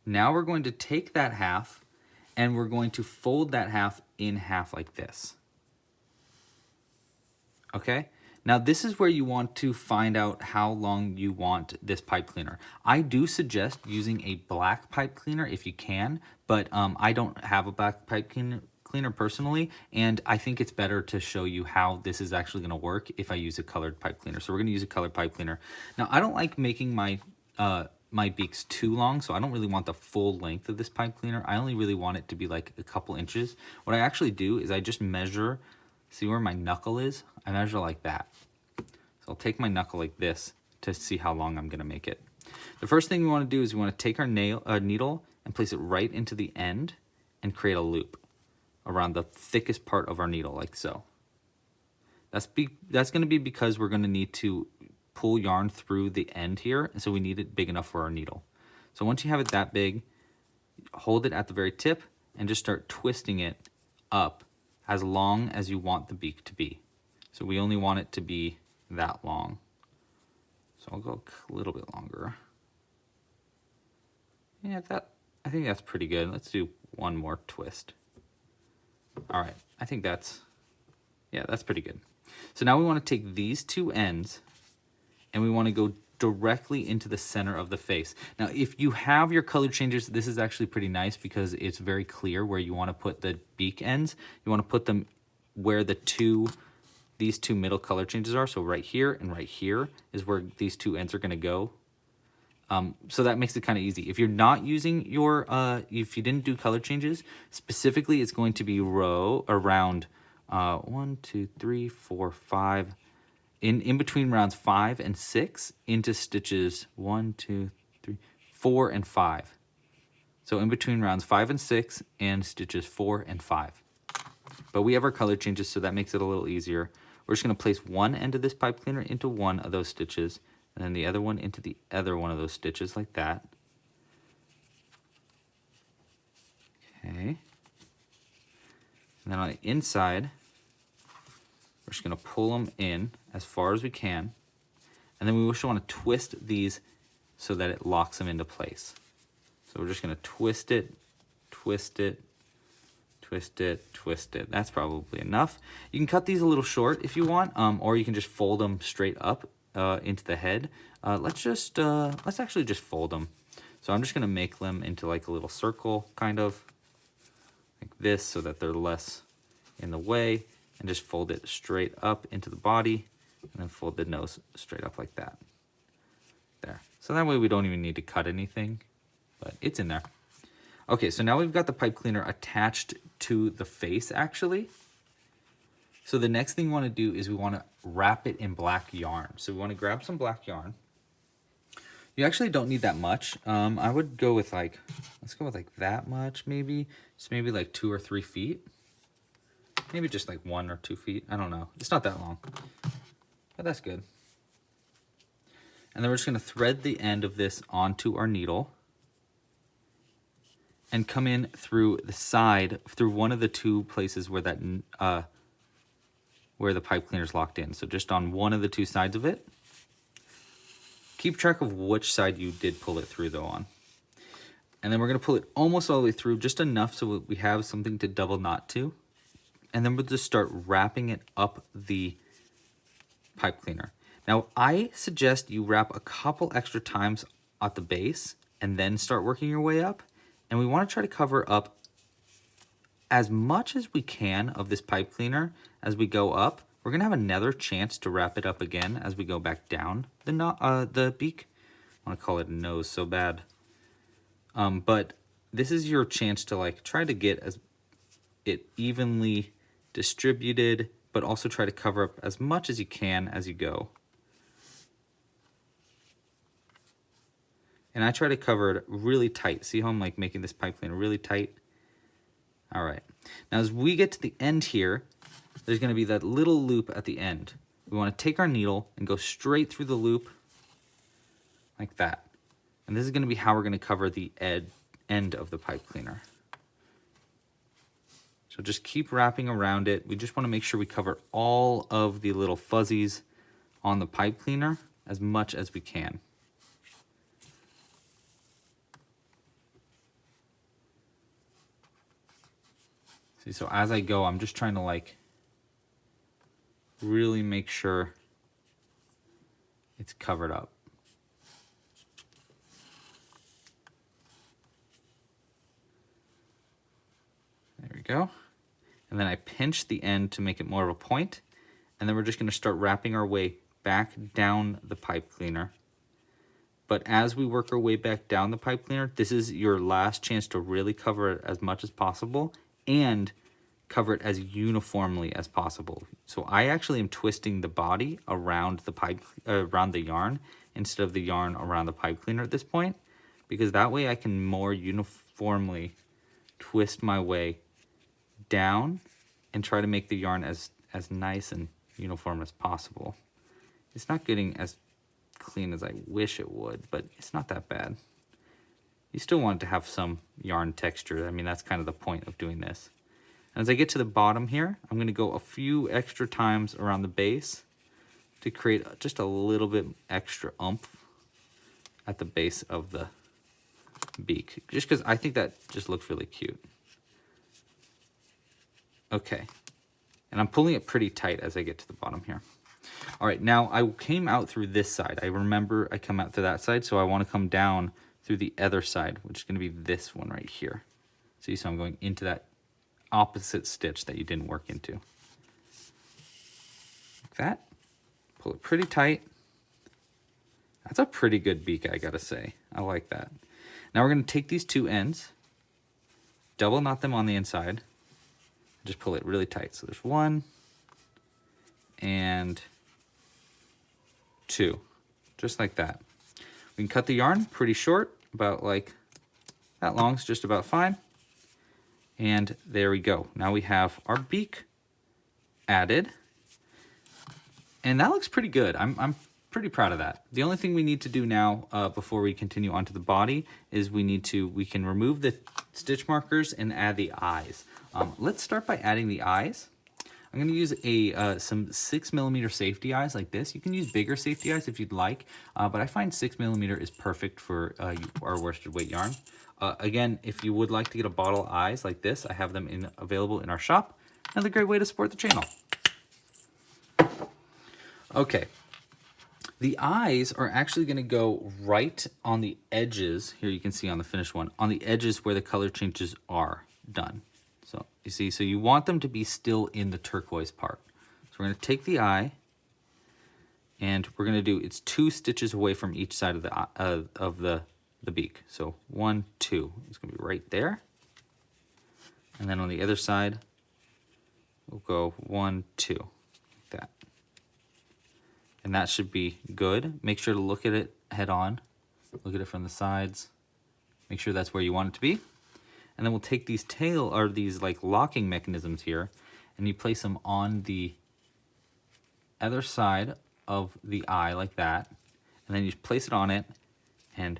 Now we're going to take that half and we're going to fold that half in half like this. Okay, now this is where you want to find out how long you want this pipe cleaner. I do suggest using a black pipe cleaner if you can, but I don't have a black pipe cleaner personally, and I think it's better to show you how this is actually going to work if I use a colored pipe cleaner. So we're going to use a colored pipe cleaner. Now I don't like making my my beaks too long, so I don't really want the full length of this pipe cleaner. I only really want it to be like a couple inches. What I actually do is I just measure. See where my knuckle is? I measure like that. So I'll take my knuckle like this to see how long I'm going to make it. The first thing we want to do is we want to take our needle and place it right into the end and create a loop around the thickest part of our needle, like so. That's going to be because we're going to need to pull yarn through the end here, and so we need it big enough for our needle. So once you have it that big, hold it at the very tip and just start twisting it up as long as you want the beak to be. So we only want it to be that long. So I'll go a little bit longer. Yeah, I think that's pretty good. Let's do one more twist. All right, I think that's pretty good. So now we want to take these two ends and we want to go directly into the center of the face. Now, if you have your color changes, this is actually pretty nice because it's very clear where you want to put the beak ends. You want to put them where these two middle color changes are. So right here and right here is where these two ends are going to go. So that makes it kind of easy. If you're not using your, if you didn't do color changes, specifically it's going to be around 1, 2, 3, 4, 5, in between rounds 5 and 6 into stitches 1, 2, 3, 4, and 5. So in between rounds 5 and 6 and stitches 4 and 5. But we have our color changes, so that makes it a little easier. We're just going to place one end of this pipe cleaner into one of those stitches, and then the other one into the other one of those stitches like that. Okay. And then on the inside, we're just going to pull them in as far as we can. And then we just want to twist these so that it locks them into place. So we're just going to twist it, twist it, twist it, twist it. That's probably enough. You can cut these a little short if you want, or you can just fold them straight up into the head. Let's actually just fold them. So I'm just going to make them into like a little circle, kind of like this, so that they're less in the way, and just fold it straight up into the body, and then fold the nose straight up like that. There. So that way we don't even need to cut anything, but it's in there. Okay, so now we've got the pipe cleaner attached to the face, actually. So the next thing we want to do is we want to wrap it in black yarn. So we want to grab some black yarn. You actually don't need that much. I would go with like, let's go with like that much maybe. Just maybe like 2 or 3 feet. Maybe just like 1 or 2 feet. I don't know. It's not that long, but that's good. And then we're just going to thread the end of this onto our needle and come in through the side, through one of the 2 places where that where the pipe cleaner is locked in. So just on one of the 2 sides of it. Keep track of which side you did pull it through though on. And then we're going to pull it almost all the way through, just enough so we have something to double knot to. And then we'll just start wrapping it up the pipe cleaner. Now I suggest you wrap a couple extra times at the base and then start working your way up. And we want to try to cover up as much as we can of this pipe cleaner as we go up. We're going to have another chance to wrap it up again as we go back down the beak. I want to call it a nose so bad. But this is your chance to like try to get it evenly distributed, but also try to cover up as much as you can as you go. And I try to cover it really tight. See how I'm like making this pipe cleaner really tight? All right. Now as we get to the end here, there's going to be that little loop at the end. We want to take our needle and go straight through the loop like that. And this is going to be how we're going to cover the end of the pipe cleaner. So just keep wrapping around it. We just want to make sure we cover all of the little fuzzies on the pipe cleaner as much as we can. See, so as I go, I'm just trying to like really make sure it's covered up. There we go. And then I pinch the end to make it more of a point. And then we're just going to start wrapping our way back down the pipe cleaner. But as we work our way back down the pipe cleaner, this is your last chance to really cover it as much as possible and cover it as uniformly as possible. So I actually am twisting the body around the pipe, around the yarn, instead of the yarn around the pipe cleaner at this point, because that way I can more uniformly twist my way down and try to make the yarn as nice and uniform as possible. It's not getting as clean as I wish it would, but it's not that bad. You still want it to have some yarn texture. I mean, that's kind of the point of doing this. And as I get to the bottom here, I'm going to go a few extra times around the base to create just a little bit extra oomph at the base of the beak, just because I think that just looks really cute. Okay, and I'm pulling it pretty tight as I get to the bottom here. All right, now I came out through this side. I remember I come out to that side, so I want to come down through the other side, which is going to be this one right here. See, so I'm going into that opposite stitch that you didn't work into. Like that. Pull it pretty tight. That's a pretty good beak, I gotta say. I like that. Now we're going to take these 2 ends, double knot them on the inside, just pull it really tight. So there's 1 and 2, just like that. We can cut the yarn pretty short, about like that long, is just about fine. And there we go. Now we have our beak added, and that looks pretty good. I'm pretty proud of that. The only thing we need to do now before we continue onto the body is we can remove the stitch markers and add the eyes. Let's start by adding the eyes. I'm going to use some 6mm safety eyes like this. You can use bigger safety eyes if you'd like, but I find 6mm is perfect for our worsted weight yarn. Again, if you would like to get a bottle of eyes like this, I have them available in our shop. Another great way to support the channel. Okay, the eyes are actually going to go right on the edges. Here you can see on the finished one, on the edges where the color changes are done. So you see, so you want them to be still in the turquoise part. So we're going to take the eye, and we're going to do, it's 2 stitches away from each side of the beak. So 1, 2, it's going to be right there. And then on the other side, we'll go 1, 2, like that. And that should be good. Make sure to look at it head on. Look at it from the sides. Make sure that's where you want it to be. And then we'll take these these like locking mechanisms here, and you place them on the other side of the eye like that. And then you place it on it and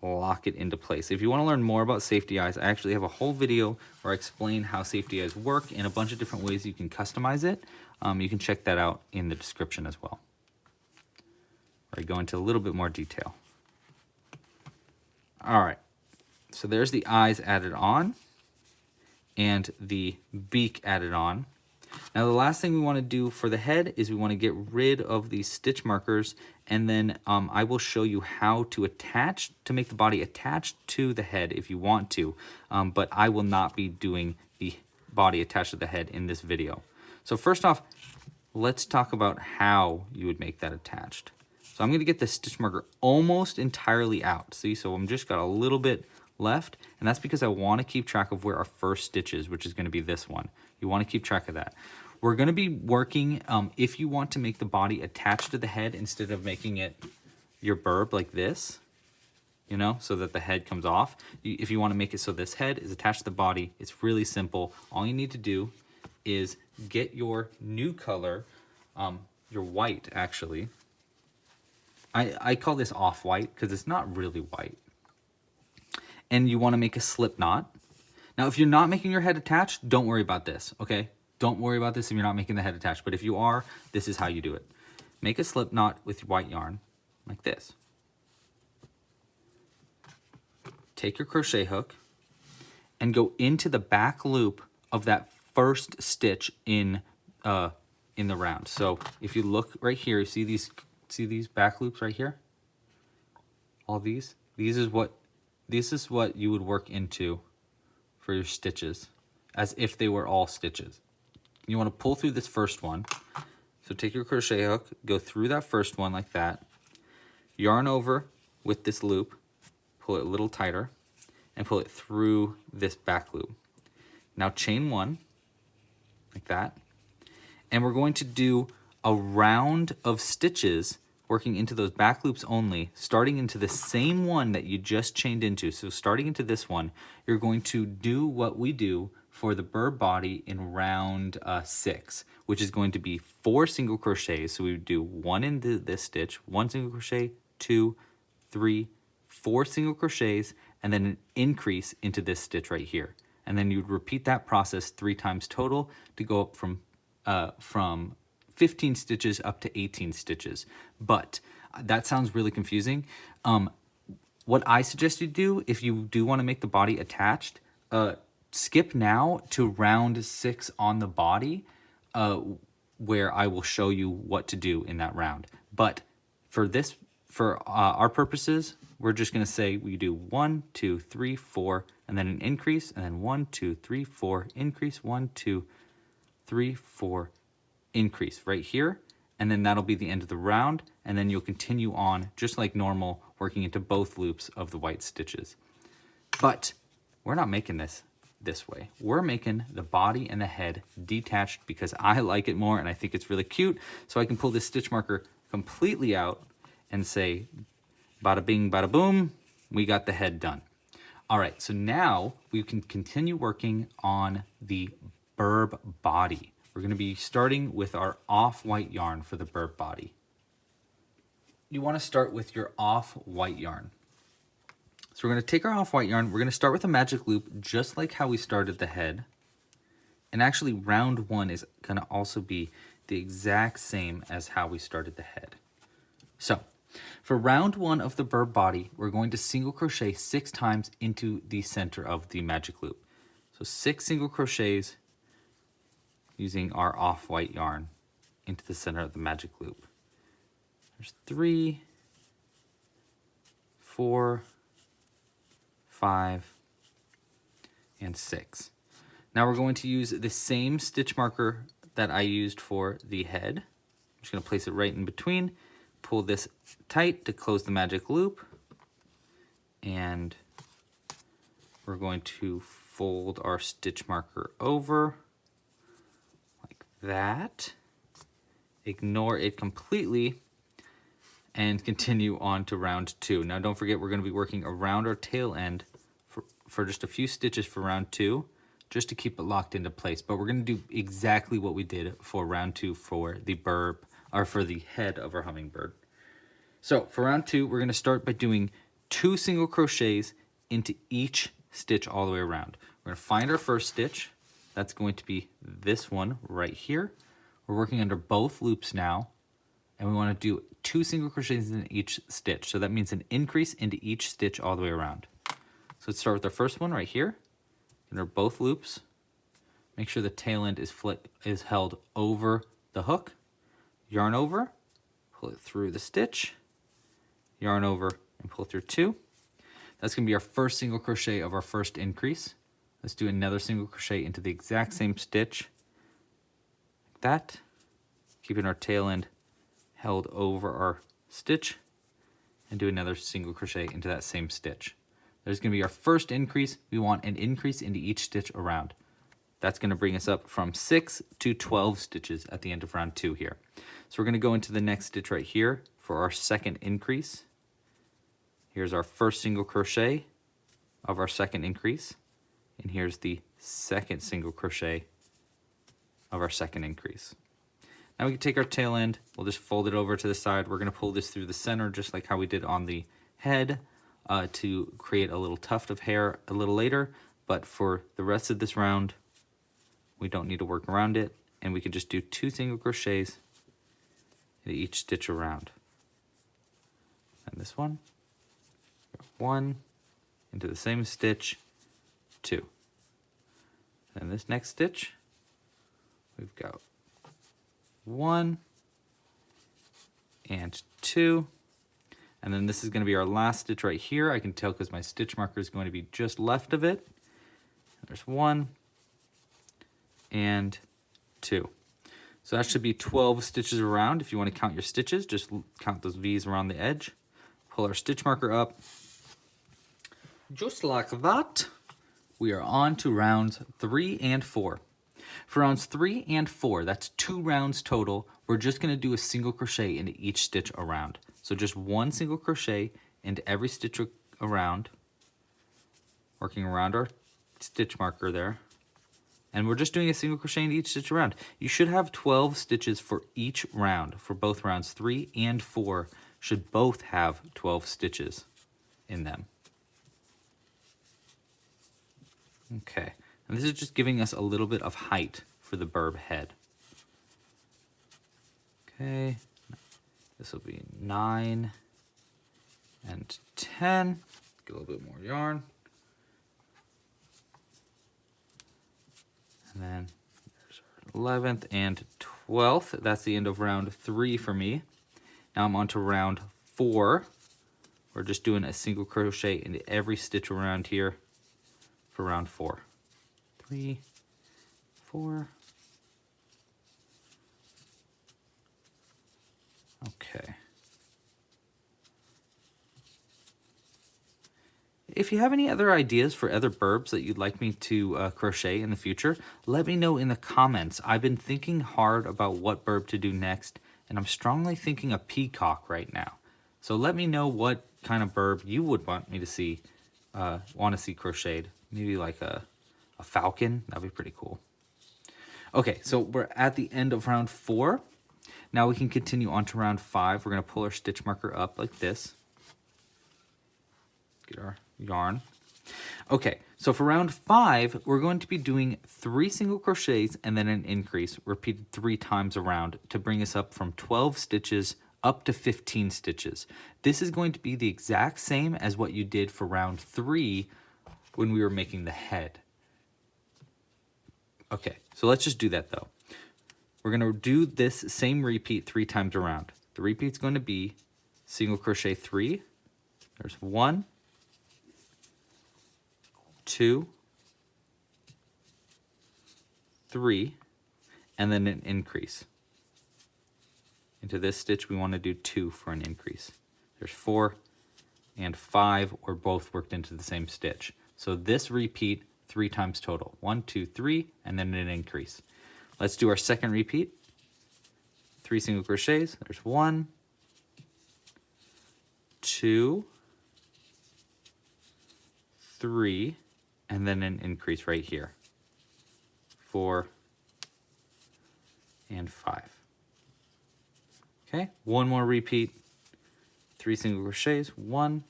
lock it into place. If you want to learn more about safety eyes, I actually have a whole video where I explain how safety eyes work and a bunch of different ways you can customize it. You can check that out in the description as well, where I go into a little bit more detail. All right, so there's the eyes added on and the beak added on. Now the last thing we want to do for the head is we want to get rid of these stitch markers, and then I will show you how to make the body attached to the head if you want to, but I will not be doing the body attached to the head in this video. So first off, let's talk about how you would make that attached. So I'm going to get the stitch marker almost entirely out. See, so I'm just got a little bit left, and that's because I want to keep track of where our first stitch is, which is going to be this one. You want to keep track of that. We're going to be working, if you want to make the body attached to the head instead of making it your burb like this, you know, so that the head comes off. If you want to make it so this head is attached to the body, it's really simple. All you need to do is get your new color, your white actually. I call this off-white because it's not really white. And you want to make a slip knot. Now, if you're not making your head attached, don't worry about this, okay? Don't worry about this if you're not making the head attached. But if you are, this is how you do it. Make a slip knot with white yarn, like this. Take your crochet hook and go into the back loop of that first stitch in the round. So if you look right here, you see these back loops right here? All these? This is what you would work into for your stitches, as if they were all stitches. You want to pull through this first one. So take your crochet hook, go through that first one like that, yarn over with this loop, pull it a little tighter, and pull it through this back loop. Now chain 1, like that, and we're going to do a round of stitches working into those back loops only, starting into the same one that you just chained into. So starting into this one, you're going to do what we do for the Birb Body in round 6, which is going to be 4 single crochets. So we would do 1 into this stitch, 1 single crochet, 2, 3, 4 single crochets, and then an increase into this stitch right here. And then you'd repeat that process 3 times total to go up from 15 stitches up to 18 stitches. But that sounds really confusing. What I suggest you do, if you do want to make the body attached, skip now to round 6 on the body, where I will show you what to do in that round. But for our purposes, we're just going to say we do 1, 2, 3, 4, and then an increase, and then 1, 2, 3, 4, increase, 1, 2, 3, 4, increase right here, and then that'll be the end of the round, and then you'll continue on just like normal, working into both loops of the white stitches. But we're not making this way. We're making the body and the head detached because I like it more and I think it's really cute, so I can pull this stitch marker completely out and say bada bing bada boom, we got the head done. All right, so now we can continue working on the Birb Body. We're going to be starting with our off-white yarn for the Birb Body. You want to start with your off-white yarn. So we're going to take our off-white yarn. We're going to start with a magic loop, just like how we started the head. And actually round 1 is going to also be the exact same as how we started the head. So for round 1 of the bird body, we're going to single crochet 6 times into the center of the magic loop. So 6 single crochets using our off-white yarn into the center of the magic loop. There's 3, 4, 5, and 6. Now we're going to use the same stitch marker that I used for the head. I'm just going to place it right in between, pull this tight to close the magic loop, and we're going to fold our stitch marker over like that. Ignore it completely and continue on to round 2. Now don't forget, we're going to be working around our tail end for just a few stitches for round 2, just to keep it locked into place. But we're going to do exactly what we did for round 2 for the bird, or for the head of our hummingbird. So for round 2, we're going to start by doing 2 single crochets into each stitch all the way around. We're going to find our first stitch. That's going to be this one right here. We're working under both loops now, and we want to do 2 single crochets in each stitch. So that means an increase into each stitch all the way around. So let's start with our first one right here. Under both loops, make sure the tail end is held over the hook. Yarn over, pull it through the stitch, yarn over, and pull through 2. That's going to be our first single crochet of our first increase. Let's do another single crochet into the exact same stitch, like that, keeping our tail end held over our stitch, and do another single crochet into that same stitch. There's going to be our first increase. We want an increase into each stitch around. That's going to bring us up from 6 to 12 stitches at the end of round 2 here. So we're going to go into the next stitch right here for our second increase. Here's our first single crochet of our second increase, and here's the second single crochet of our second increase. Now we can take our tail end, we'll just fold it over to the side. We're going to pull this through the center just like how we did on the head to create a little tuft of hair a little later, but for the rest of this round we don't need to work around it, and we can just do 2 single crochets into each stitch around. And this one, 1 into the same stitch, 2. And this next stitch, we've got 1 and 2. And then this is going to be our last stitch right here. I can tell because my stitch marker is going to be just left of it. There's 1 and 2. So that should be 12 stitches around. If you want to count your stitches, just count those V's around the edge. Pull our stitch marker up. Just like that. We are on to rounds 3 and 4. For rounds 3 and 4, that's 2 rounds total, we're just going to do a single crochet into each stitch around. So just 1 single crochet into every stitch around, working around our stitch marker there. And we're just doing a single crochet into each stitch around. You should have 12 stitches for each round. For both rounds 3 and 4 should both have 12 stitches in them. Okay, and this is just giving us a little bit of height for the birb head. Okay, this will be 9 and 10. Get a little bit more yarn. And then there's our 11th and 12th. That's the end of round 3 for me. Now I'm on to round 4. We're just doing a single crochet into every stitch around here for round 4. 3, 4. Okay. If you have any other ideas for other birbs that you'd like me to crochet in the future, let me know in the comments. I've been thinking hard about what birb to do next, and I'm strongly thinking a peacock right now. So let me know what kind of birb you would want me to see, crocheted. Maybe like a falcon. That'd be pretty cool. Okay, so we're at the end of round 4. Now we can continue on to round 5. We're going to pull our stitch marker up like this. Get our yarn. Okay, so for round 5, we're going to be doing 3 single crochets and then an increase repeated 3 times around to bring us up from 12 stitches up to 15 stitches. This is going to be the exact same as what you did for round 3 when we were making the head. Okay, so let's just do that though. We're going to do this same repeat 3 times around. The repeat's going to be single crochet 3. There's 1, 2, 3, and then an increase. Into this stitch, we want to do 2 for an increase. There's 4 and 5, or both worked into the same stitch. So this repeat 3 times total. 1, 2, 3, and then an increase. Let's do our second repeat. 3 single crochets. There's 1, 2, 3, and then an increase right here. 4 and 5. Okay, one more repeat. 3 single crochets. 1,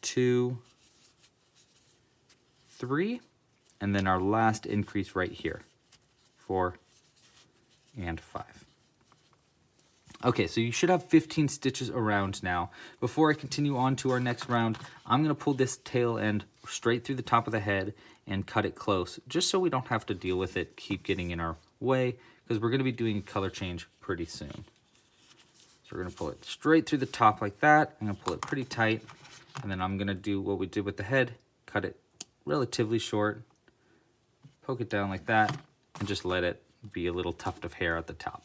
2, 3, and then our last increase right here. 4 and 5. Okay, so you should have 15 stitches around now. Before I continue on to our next round, I'm going to pull this tail end straight through the top of the head and cut it close, just so we don't have to deal with it keep getting in our way, because we're going to be doing a color change pretty soon. So we're going to pull it straight through the top like that. I'm going to pull it pretty tight, and then I'm going to do what we did with the head, cut it relatively short, poke it down like that, and just let it be a little tuft of hair at the top.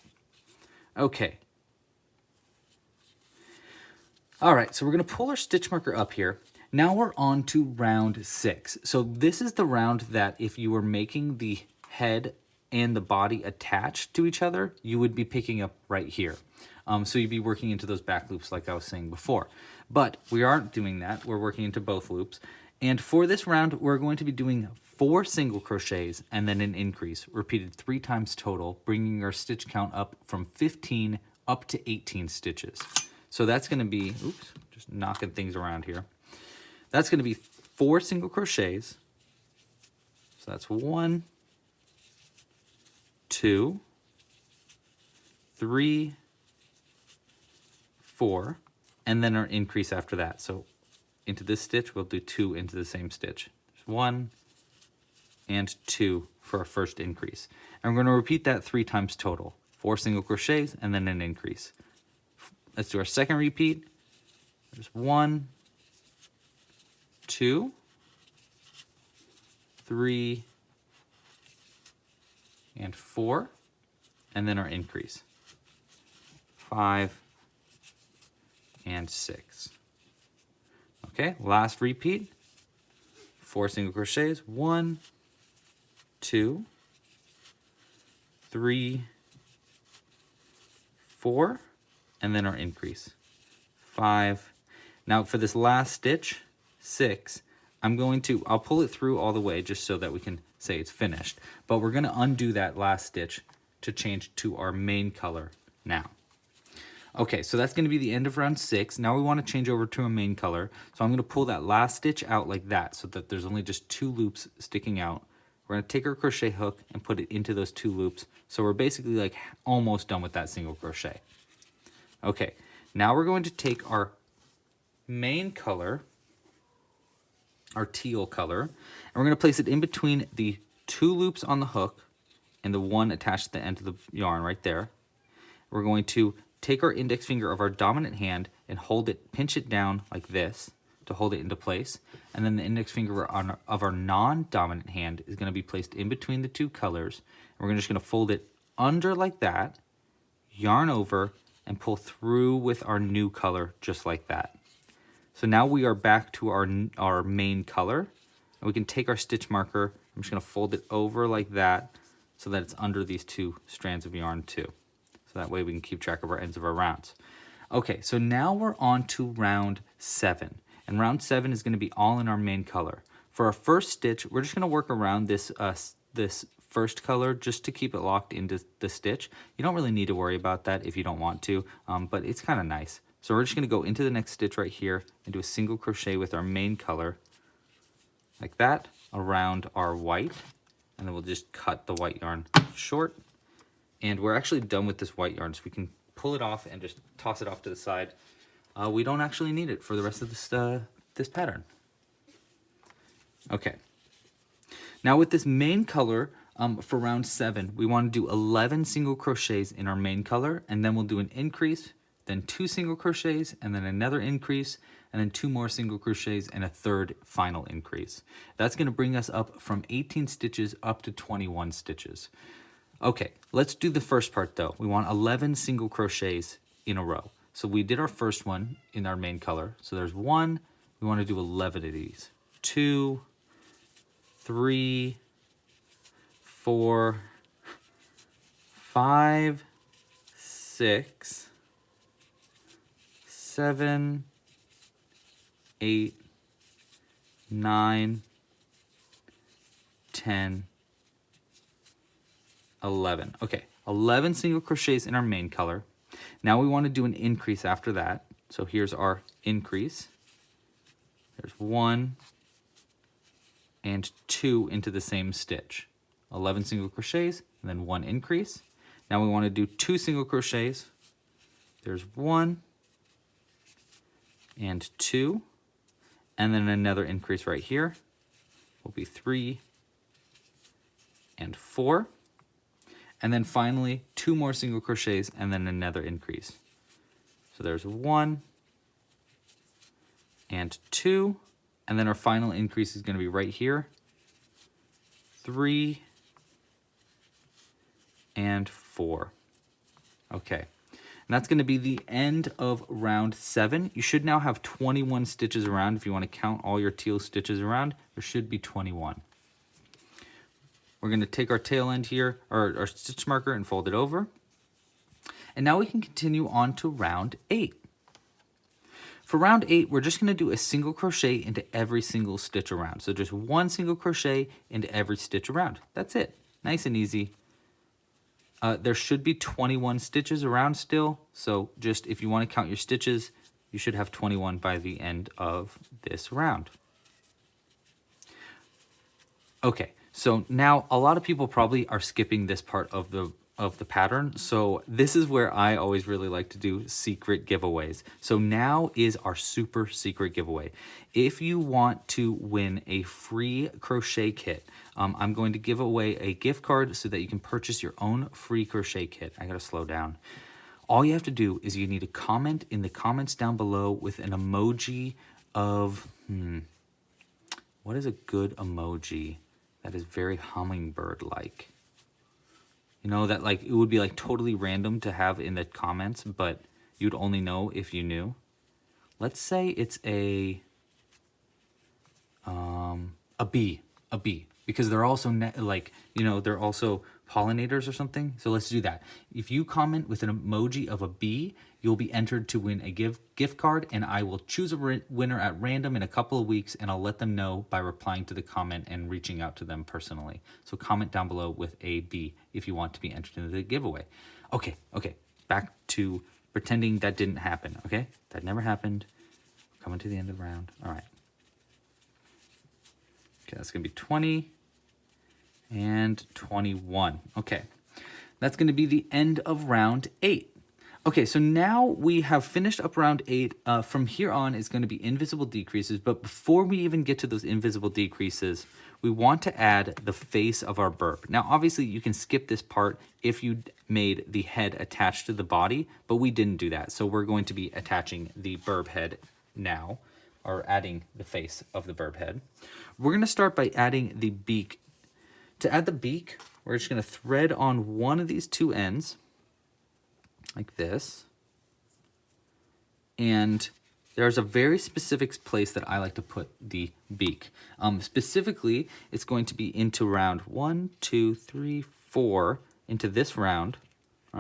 Okay. All right, so we're going to pull our stitch marker up here. Now we're on to round 6. So this is the round that if you were making the head and the body attached to each other, you would be picking up right here. So you'd be working into those back loops like I was saying before. But we aren't doing that. We're working into both loops. And for this round, we're going to be doing 4 single crochets and then an increase, repeated 3 times total, bringing our stitch count up from 15 up to 18 stitches. So that's going to be, oops, just knocking things around here. That's going to be 4 single crochets. So that's 1, 2, 3, 4, and then our increase after that. So into this stitch, we'll do 2 into the same stitch. There's 1 and 2 for our first increase. And we're going to repeat that 3 times total. 4 single crochets and then an increase. Let's do our second repeat. There's 1, 2, 3, and 4, and then our increase. 5 and 6. Okay, last repeat. 4 single crochets. 1, 2, 3, 4, and then our increase. 5. Now for this last stitch, 6, I'll pull it through all the way just so that we can say it's finished. But we're going to undo that last stitch to change to our main color now. Okay, so that's going to be the end of round 6. Now we want to change over to a main color. So I'm going to pull that last stitch out like that so that there's only just 2 loops sticking out. We're going to take our crochet hook and put it into those 2 loops. So we're basically like almost done with that single crochet. Okay, now we're going to take our main color, our teal color, and we're going to place it in between the 2 loops on the hook and the one attached to the end of the yarn right there. We're going to take our index finger of our dominant hand and hold it, pinch it down like this to hold it into place. And then the index finger of our non-dominant hand is going to be placed in between the 2 colors. And we're just going to fold it under like that, yarn over, and pull through with our new color just like that. So now we are back to our main color. And we can take our stitch marker. I'm just going to fold it over like that so that it's under these 2 strands of yarn too. So that way we can keep track of our ends of our rounds. Okay, so now we're on to round 7. And round 7 is going to be all in our main color. For our first stitch, we're just going to work around this first color just to keep it locked into the stitch. You don't really need to worry about that if you don't want to, but it's kind of nice. So we're just going to go into the next stitch right here and do a single crochet with our main color, like that around our white, and then we'll just cut the white yarn short. And we're actually done with this white yarn, so we can pull it off and just toss it off to the side. We don't actually need it for the rest of this pattern. Okay. Now with this main color, for round 7, we want to do 11 single crochets in our main color, and then we'll do an increase, then 2 single crochets, and then another increase, and then 2 more single crochets, and a third final increase. That's going to bring us up from 18 stitches up to 21 stitches. Okay, let's do the first part though. We want 11 single crochets in a row. So we did our first one in our main color. So there's 1, we want to do 11 of these. 2, 3, 4, 5, 6, 7, 8, 9, 10, 11. Okay, 11 single crochets in our main color. Now we want to do an increase after that. So here's our increase. There's 1 and 2 into the same stitch. 11 single crochets and then 1 increase. Now we want to do 2 single crochets. There's 1 and 2, and then another increase right here will be 3 and 4. And then finally 2 more single crochets and then another increase. So there's 1 and 2, and then our final increase is going to be right here. 3 and 4. Okay, and that's going to be the end of round 7. You should now have 21 stitches around. If you want to count all your teal stitches around, there should be 21. We're going to take our tail end here, or our stitch marker, and fold it over. And now we can continue on to round 8. For round 8, we're just going to do a single crochet into every single stitch around. So just 1 single crochet into every stitch around. That's it. Nice and easy. There should be 21 stitches around still. So just if you want to count your stitches, you should have 21 by the end of this round. Okay. So now a lot of people probably are skipping this part of the pattern. So this is where I always really like to do secret giveaways. So now is our super secret giveaway. If you want to win a free crochet kit, I'm going to give away a gift card so that you can purchase your own free crochet kit. I gotta slow down. All you have to do is you need to comment in the comments down below with an emoji of, what is a good emoji that is very hummingbird-like? You know, that like it would be like totally random to have in the comments, but you'd only know if you knew. Let's say it's a bee, because they're also they're also pollinators or something. So let's do that. If you comment with an emoji of a bee, you'll be entered to win a gift card, and I will choose a winner at random in a couple of weeks, and I'll let them know by replying to the comment and reaching out to them personally. So comment down below with a bee if you want to be entered into the giveaway. Okay, back to pretending that didn't happen, okay? That never happened. Coming to the end of the round. All right. Okay, that's going to be 20 and 21. Okay, that's going to be the end of round 8. Okay, so now we have finished up round 8. From here on is going to be invisible decreases, but before we even get to those invisible decreases, we want to add the face of our birb. Now, obviously, you can skip this part if you made the head attached to the body, but we didn't do that. So we're going to be attaching the birb head now, or adding the face of the birb head. We're going to start by adding the beak. To add the beak, we're just going to thread on one of these 2 ends, like this. And there's a very specific place that I like to put the beak. Specifically, it's going to be into round 1, 2, 3, 4, into this round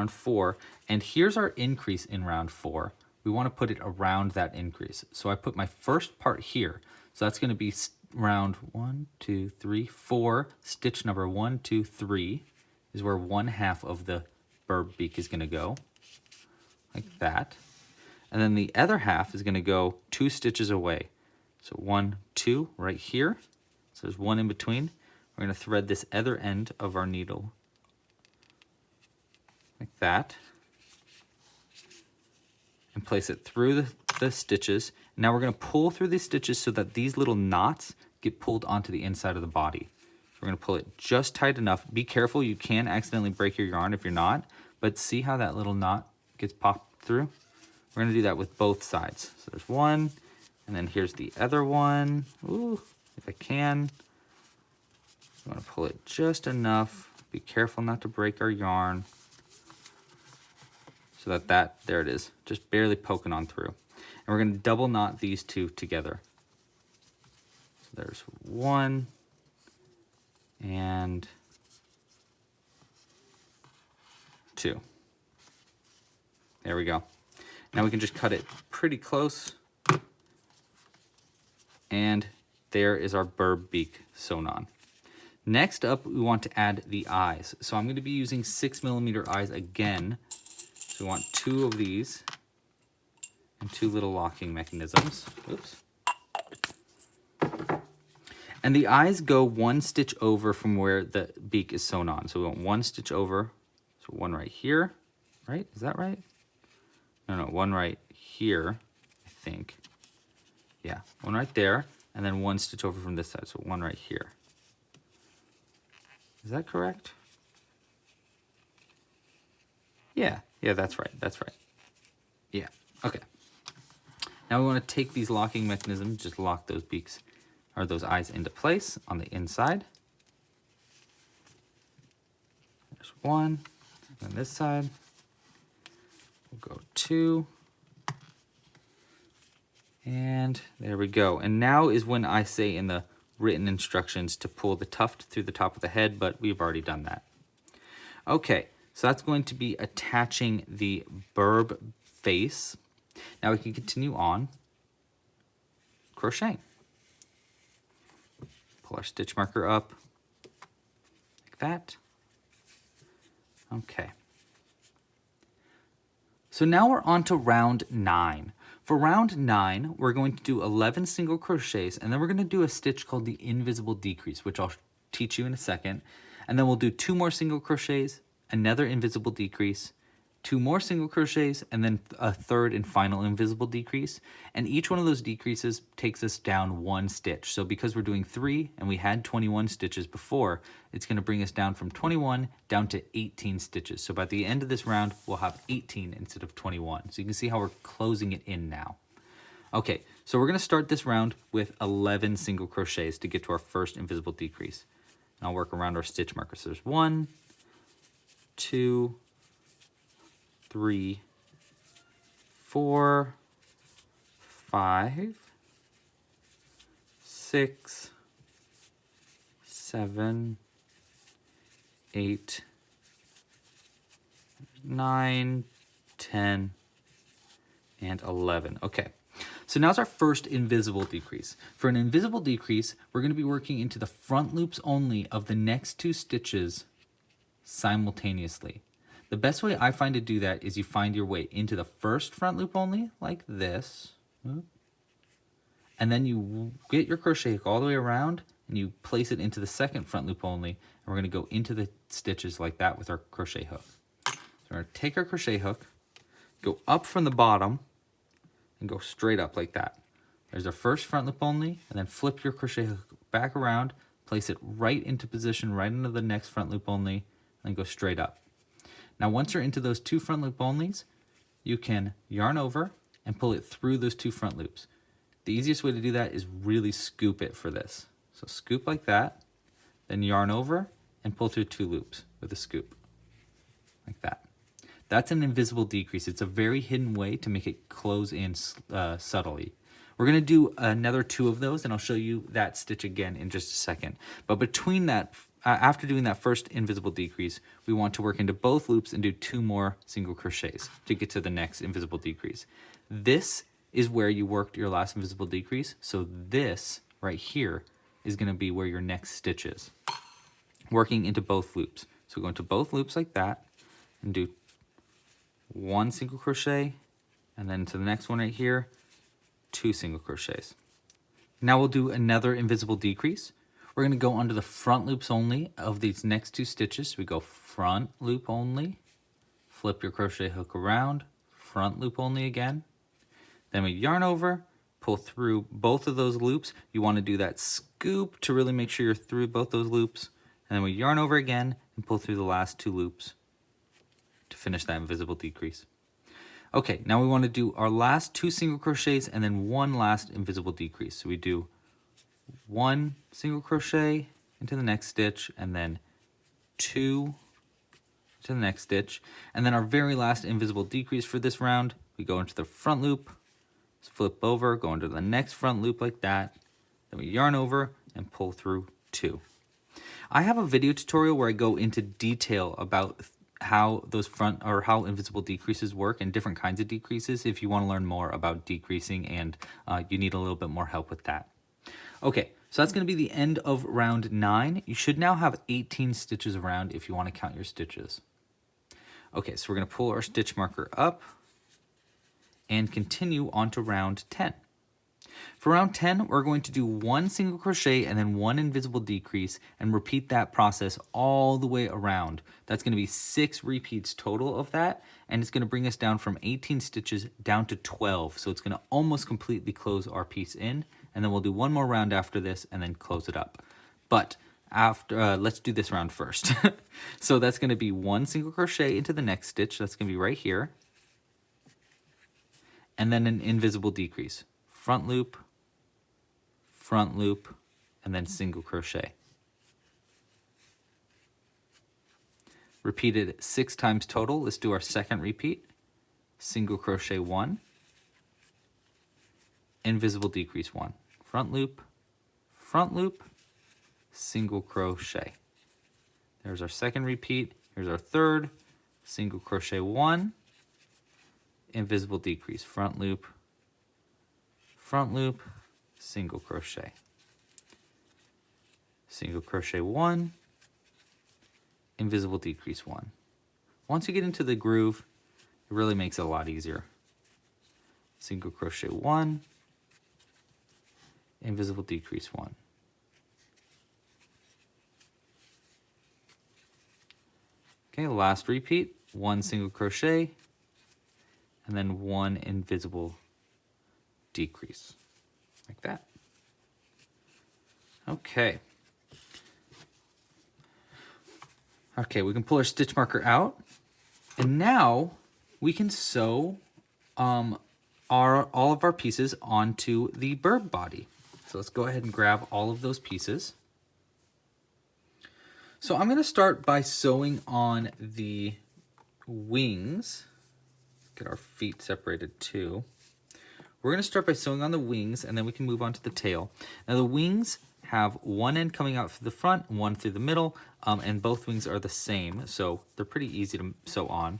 4. And here's our increase in round 4. We want to put it around that increase. So I put my first part here. So that's going to be round 1, 2, 3, 4. Stitch number 1, 2, 3 is where 1/2 of the birb beak is going to go, like that. And then the other half is going to go 2 stitches away. So 1, 2 right here, So there's one in between. We're going to thread this other end of our needle like that and place it through the stitches. Now we're going to pull through these stitches so that these little knots get pulled onto the inside of the body. So we're going to pull it just tight enough. Be careful, you can accidentally break your yarn if you're not, but see how that little knot gets popped through? We're going to do that with both sides. So there's one, and then here's the other one. Ooh, if I can. I'm going to pull it just enough. Be careful not to break our yarn. So that, there it is, just barely poking on through. And we're going to double knot these two together. So there's one and two. There we go. Now we can just cut it pretty close. And there is our Birb Beak sewn on. Next up, we want to add the eyes. So I'm going to be using 6mm eyes again. So we want 2 of these and 2 little locking mechanisms. Oops. And the eyes go 1 stitch over from where the beak is sewn on. So we want 1 stitch over. So 1 right here, right? Is that right? No, 1 right here, I think. Yeah, 1 right there, and then 1 stitch over from this side. So 1 right here. Is that correct? Yeah, that's right, Yeah, okay. Now we want to take these locking mechanisms, just lock those beaks, or those eyes into place on the inside. There's 1, and this side. We'll go 2. And there we go. And now is when I say in the written instructions to pull the tuft through the top of the head, but we've already done that. Okay, so that's going to be attaching the Birb face. Now we can continue on crocheting. Pull our stitch marker up like that. Okay. So now we're on to round 9. For round 9, we're going to do 11 single crochets, and then we're going to do a stitch called the invisible decrease, which I'll teach you in a second. And then we'll do 2 more single crochets, another invisible decrease, 2 more single crochets, and then a third and final invisible decrease. And each one of those decreases takes us down 1 stitch. So because we're doing 3 and we had 21 stitches before, it's going to bring us down from 21 down to 18 stitches. So by the end of this round, we'll have 18 instead of 21. So you can see how we're closing it in now. Okay, so we're going to start this round with 11 single crochets to get to our first invisible decrease. And I'll work around our stitch markers. So there's 1, 2, 3, 4, 5, 6, 7, 8, 9, 10, and 11. Okay, so now's our first invisible decrease. For an invisible decrease, we're going to be working into the front loops only of the next 2 stitches simultaneously. The best way I find to do that is you find your way into the first front loop only, like this, and then you get your crochet hook all the way around and you place it into the second front loop only, and we're going to go into the stitches like that with our crochet hook. So we're going to take our crochet hook, go up from the bottom, and go straight up like that. There's our first front loop only, and then flip your crochet hook back around, place it right into position right into the next front loop only, and then go straight up. Now once you're into those 2 front loop onlys, you can yarn over and pull it through those 2 front loops. The easiest way to do that is really scoop it for this. So scoop like that, then yarn over and pull through 2 loops with a scoop, like that. That's an invisible decrease. It's a very hidden way to make it close in subtly. We're going to do another 2 of those, and I'll show you that stitch again in just a second. But between that, after doing that first invisible decrease, we want to work into both loops and do 2 more single crochets to get to the next invisible decrease. This is where you worked your last invisible decrease, so this right here is going to be where your next stitch is. Working into both loops. So go into both loops like that and do 1 single crochet, and then to the next one right here, 2 single crochets. Now we'll do another invisible decrease. We're going to go under the front loops only of these next 2 stitches. So we go front loop only, flip your crochet hook around, front loop only again. Then we yarn over, pull through both of those loops. You want to do that scoop to really make sure you're through both those loops. And then we yarn over again and pull through the last 2 loops to finish that invisible decrease. Okay, now we want to do our last 2 single crochets and then 1 last invisible decrease. So we do 1 single crochet into the next stitch and then 2 to the next stitch. And then our very last invisible decrease for this round, we go into the front loop, flip over, go into the next front loop like that. Then we yarn over and pull through 2. I have a video tutorial where I go into detail about how those how invisible decreases work and different kinds of decreases if you want to learn more about decreasing and you need a little bit more help with that. Okay, so that's going to be the end of round 9. You should now have 18 stitches around if you want to count your stitches. Okay, so we're going to pull our stitch marker up and continue on to round 10. For round 10, we're going to do 1 single crochet and then 1 invisible decrease and repeat that process all the way around. That's going to be 6 repeats total of that, and it's going to bring us down from 18 stitches down to 12. So it's going to almost completely close our piece in, and then we'll do 1 more round after this and then close it up. But after, let's do this round first. So that's going to be 1 single crochet into the next stitch. That's going to be right here. And then an invisible decrease. Front loop, and then single crochet. Repeated 6 times total. Let's do our second repeat. Single crochet 1, invisible decrease 1. Front loop, single crochet. There's our second repeat. Here's our third. Single crochet 1, invisible decrease. Front loop, single crochet. Single crochet 1, invisible decrease 1. Once you get into the groove, it really makes it a lot easier. Single crochet 1, invisible decrease 1. Okay, last repeat, 1 single crochet, and then 1 invisible decrease, like that. Okay. Okay, we can pull our stitch marker out, and now we can sew all of our pieces onto the birb body. So let's go ahead and grab all of those pieces. So I'm going to start by sewing on the wings. Get our feet separated too. We're going to start by sewing on the wings, and then we can move on to the tail. Now the wings have one end coming out through the front, one through the middle, and both wings are the same, so they're pretty easy to sew on.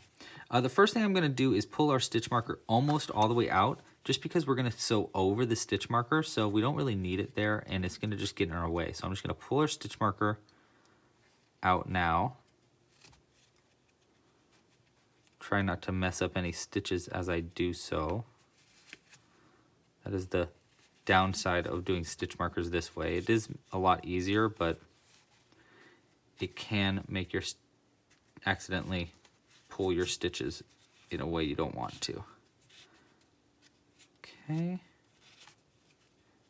The first thing I'm going to do is pull our stitch marker almost all the way out, just because we're going to sew over the stitch marker, so we don't really need it there, and it's going to just get in our way. So I'm just going to pull our stitch marker out now. Try not to mess up any stitches as I do so. That is the downside of doing stitch markers this way. It is a lot easier, but it can make your accidentally pull your stitches in a way you don't want to. Okay.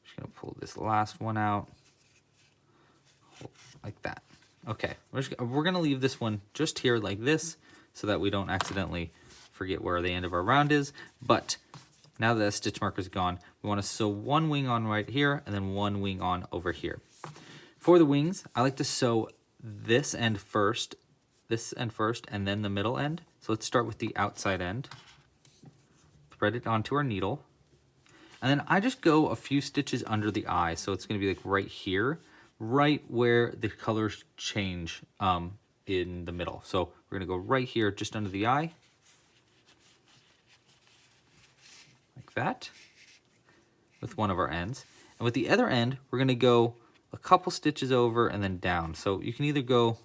Just gonna pull this last one out like that. Okay, we're gonna leave this one just here like this so that we don't accidentally forget where the end of our round is. But now that stitch marker is gone, we want to sew one wing on right here and then one wing on over here. For the wings, I like to sew this end first, and then the middle end. So let's start with the outside end. Thread it onto our needle. And then I just go a few stitches under the eye. So it's going to be like right here, right where the colors change in the middle. So we're going to go right here, just under the eye. Like that, with one of our ends. And with the other end, we're going to go a couple stitches over and then down. So you can either go,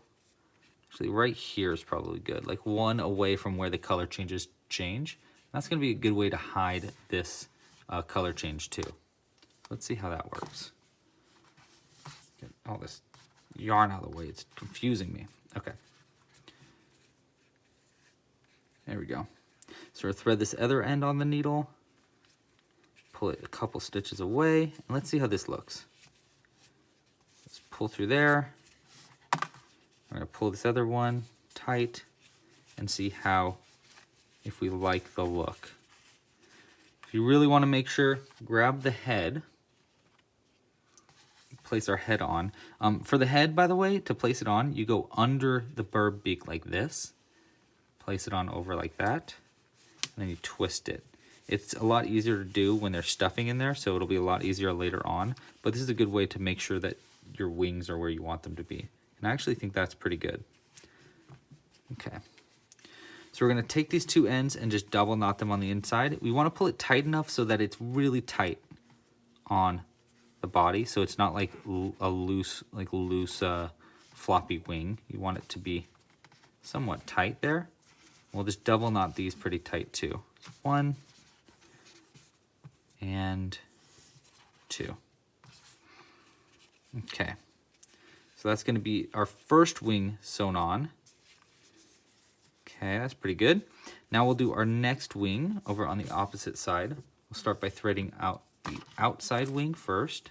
actually right here is probably good, like one away from where the color changes change. That's going to be a good way to hide this color change too. Let's see how that works. Get all this yarn out of the way. It's confusing me. Okay. There we go. So we'll thread this other end on the needle, pull it a couple stitches away, and let's see how this looks. Let's pull through there. We're going to pull this other one tight and see if we like the look. If you really want to make sure, grab the head, place our head on. For the head, by the way, to place it on, you go under the Birb Beak like this, place it on over like that, and then you twist it. It's a lot easier to do when there's stuffing in there, so it'll be a lot easier later on, but this is a good way to make sure that your wings are where you want them to be. And I actually think that's pretty good. Okay. So we're going to take these two ends and just double knot them on the inside. We want to pull it tight enough so that it's really tight on the body, so it's not like a loose floppy wing. You want it to be somewhat tight there. We'll just double knot these pretty tight too. 1 and 2. Okay, so that's going to be our first wing sewn on. Okay, that's pretty good. Now we'll do our next wing over on the opposite side. We'll start by threading out the outside wing first.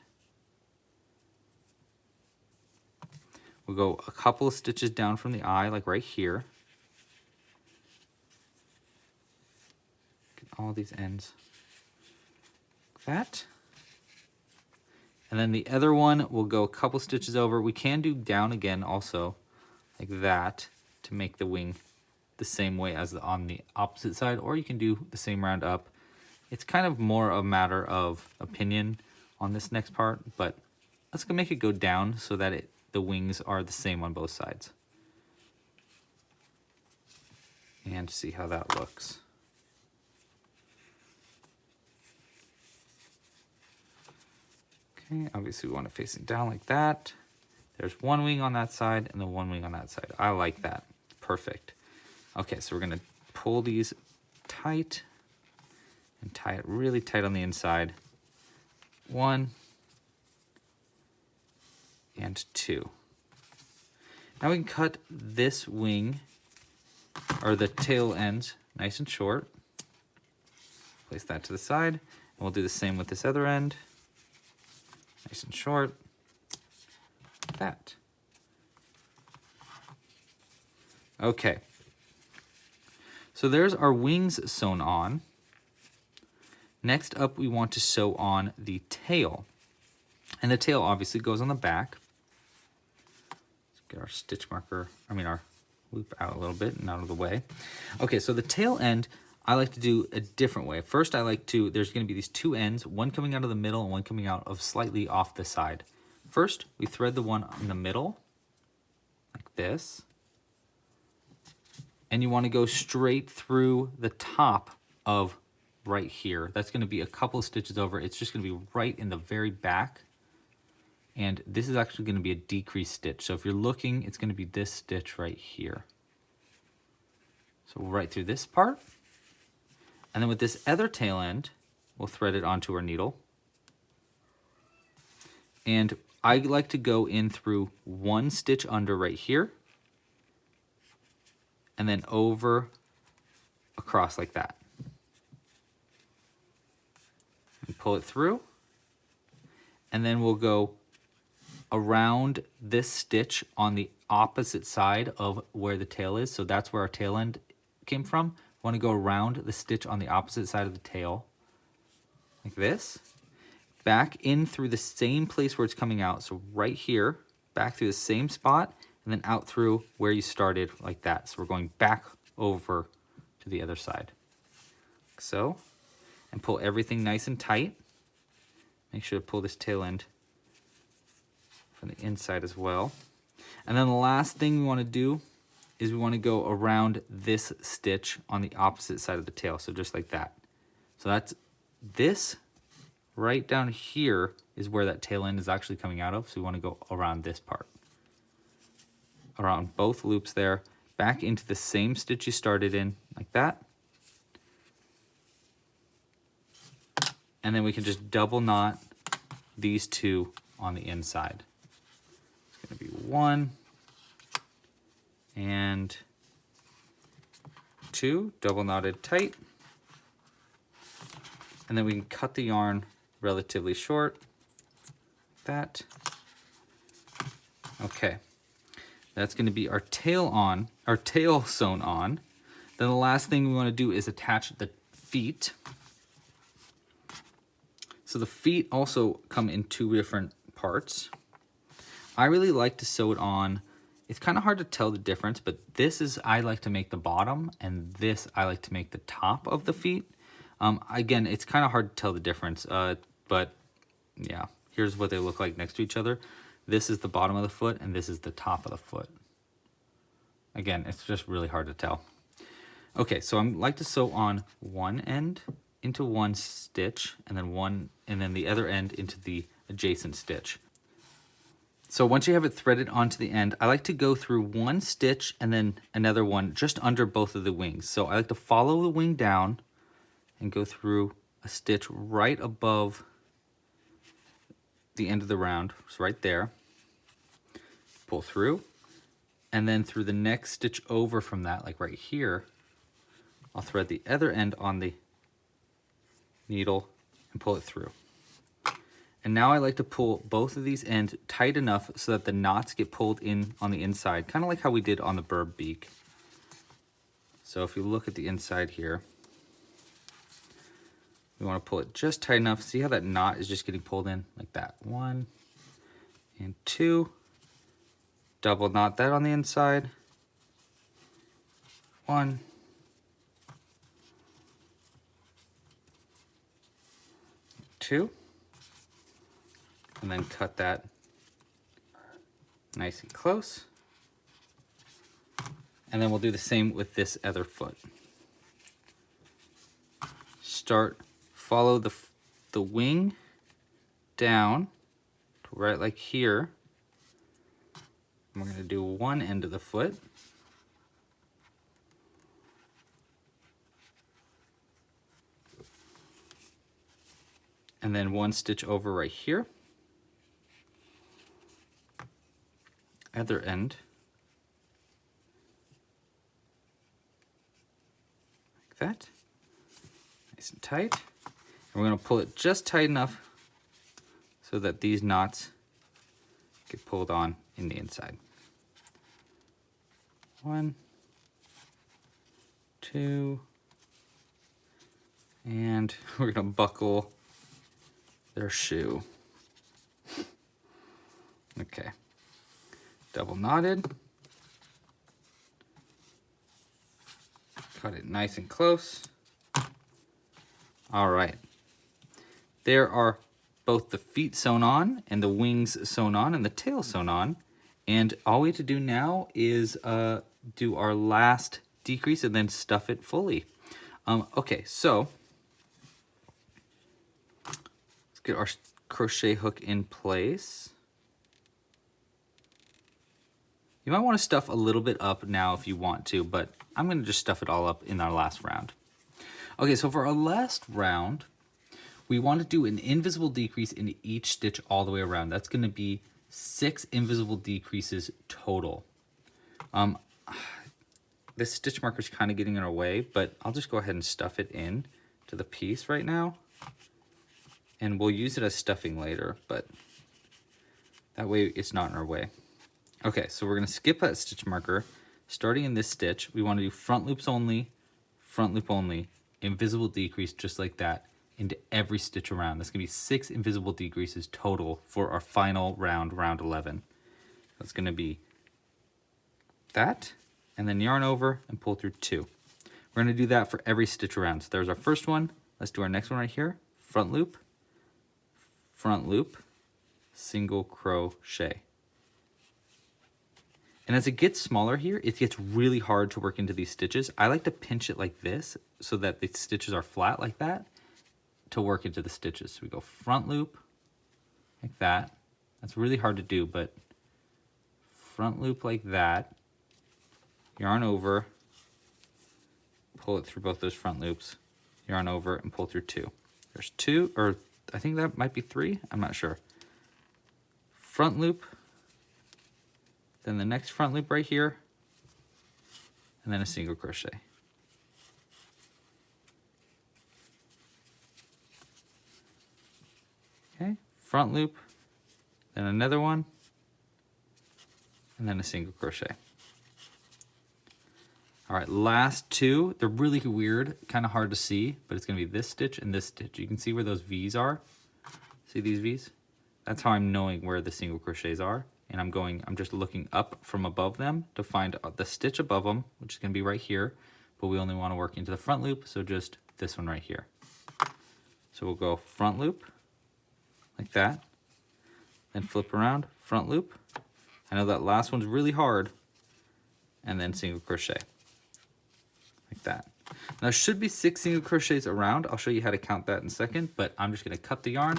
We'll go a couple of stitches down from the eye, like right here. Get all these ends like that. And then the other one, we'll go a couple stitches over. We can do down again also, like that, to make the wing the same way as on the opposite side, or you can do the same round up. It's kind of more a matter of opinion on this next part, but let's go make it go down so that the wings are the same on both sides. And see how that looks. Okay, obviously we want to face it down like that. There's one wing on that side and then one wing on that side. I like that. Perfect. Okay, so we're going to pull these tight and tie it really tight on the inside. 1 and 2. Now we can cut this wing, or the tail ends, nice and short. Place that to the side. And we'll do the same with this other end. Nice and short. Like that. Okay. So there's our wings sewn on. Next up, we want to sew on the tail. And the tail obviously goes on the back. Let's get our stitch marker, our loop out a little bit and out of the way. Okay, so the tail end, I like to do a different way. First, there's going to be these two ends, one coming out of the middle and one coming out of slightly off the side. First, we thread the one in the middle, like this. And you want to go straight through the top of right here. That's going to be a couple of stitches over. It's just going to be right in the very back. And this is actually going to be a decreased stitch. So if you're looking, it's going to be this stitch right here. So we'll right through this part. And then with this other tail end, we'll thread it onto our needle. And I like to go in through one stitch under right here. And then over across like that. And pull it through. And then we'll go around this stitch on the opposite side of where the tail is. So that's where our tail end came from. We want to go around the stitch on the opposite side of the tail. Like this. Back in through the same place where it's coming out. So right here, back through the same spot. And then out through where you started like that. So we're going back over to the other side. Like so. And pull everything nice and tight. Make sure to pull this tail end from the inside as well. And then the last thing we want to do is we want to go around this stitch on the opposite side of the tail. So just like that. So that's this right down here is where that tail end is actually coming out of. So we want to go around this part. Around both loops there, back into the same stitch you started in, like that. And then we can just double knot these two on the inside. 1 and 2, double knotted tight. And then we can cut the yarn relatively short, like that. Okay, that's going to be our tail sewn on. Then the last thing we want to do is attach the feet. So the feet also come in 2 different parts. I really like to sew it on. It's kind of hard to tell the difference, but this is, I like to make the bottom, and this I like to make the top of the feet. Again, it's kind of hard to tell the difference, but yeah, here's what they look like next to each other. This is the bottom of the foot, and this is the top of the foot. Again, it's just really hard to tell. Okay, so I like to sew on one end into one stitch, and then the other end into the adjacent stitch. So once you have it threaded onto the end, I like to go through one stitch and then another one just under both of the wings. So I like to follow the wing down and go through a stitch right above the end of the round, so right there. Pull through, and then through the next stitch over from that, like right here, I'll thread the other end on the needle and pull it through. And now I like to pull both of these ends tight enough so that the knots get pulled in on the inside, kind of like how we did on the Birb Beak. So if you look at the inside here, we want to pull it just tight enough. See how that knot is just getting pulled in like that. 1 and 2. Double knot that on the inside. 1. 2. And then cut that nice and close. And then we'll do the same with this other foot. Follow the wing down to right like here. And we're going to do one end of the foot. And then one stitch over right here. Other end. Like that. Nice and tight. And we're going to pull it just tight enough so that these knots get pulled on in the inside. 1, 2, and we're going to buckle their shoe. Okay. Double knotted. Cut it nice and close. All right. There are both the feet sewn on and the wings sewn on and the tail sewn on. And all we have to do now is do our last decrease and then stuff it fully. Okay, so let's get our crochet hook in place. You might want to stuff a little bit up now if you want to, but I'm going to just stuff it all up in our last round. Okay, so for our last round, we want to do an invisible decrease in each stitch all the way around. That's going to be 6 invisible decreases total. This stitch marker is kind of getting in our way, but I'll just go ahead and stuff it in to the piece right now. And we'll use it as stuffing later, but that way it's not in our way. Okay, so we're going to skip that stitch marker. Starting in this stitch, we want to do front loops only, front loop only, invisible decrease just like that into every stitch around. That's going to be 6 invisible decreases total for our final round, round 11. That's going to be that, and then yarn over and pull through 2. We're going to do that for every stitch around. So there's our first one. Let's do our next one right here. Front loop, single crochet. And as it gets smaller here, it gets really hard to work into these stitches. I like to pinch it like this so that the stitches are flat like that to work into the stitches. So we go front loop like that. That's really hard to do, but front loop like that, yarn over, pull it through both those front loops, yarn over and pull through 2. There's 2, or I think that might be 3, I'm not sure. Front loop, then the next front loop right here, and then a single crochet. Okay, front loop, then another one, and then a single crochet. All right, last two, they're really weird, kind of hard to see, but it's gonna be this stitch and this stitch. You can see where those V's are. See these V's? That's how I'm knowing where the single crochets are. And I'm just looking up from above them to find the stitch above them, which is gonna be right here, but we only wanna work into the front loop, so just this one right here. So we'll go front loop, like that, then flip around, front loop. I know that last one's really hard, and then single crochet, like that. Now there should be 6 single crochets around. I'll show you how to count that in a second, but I'm just gonna cut the yarn,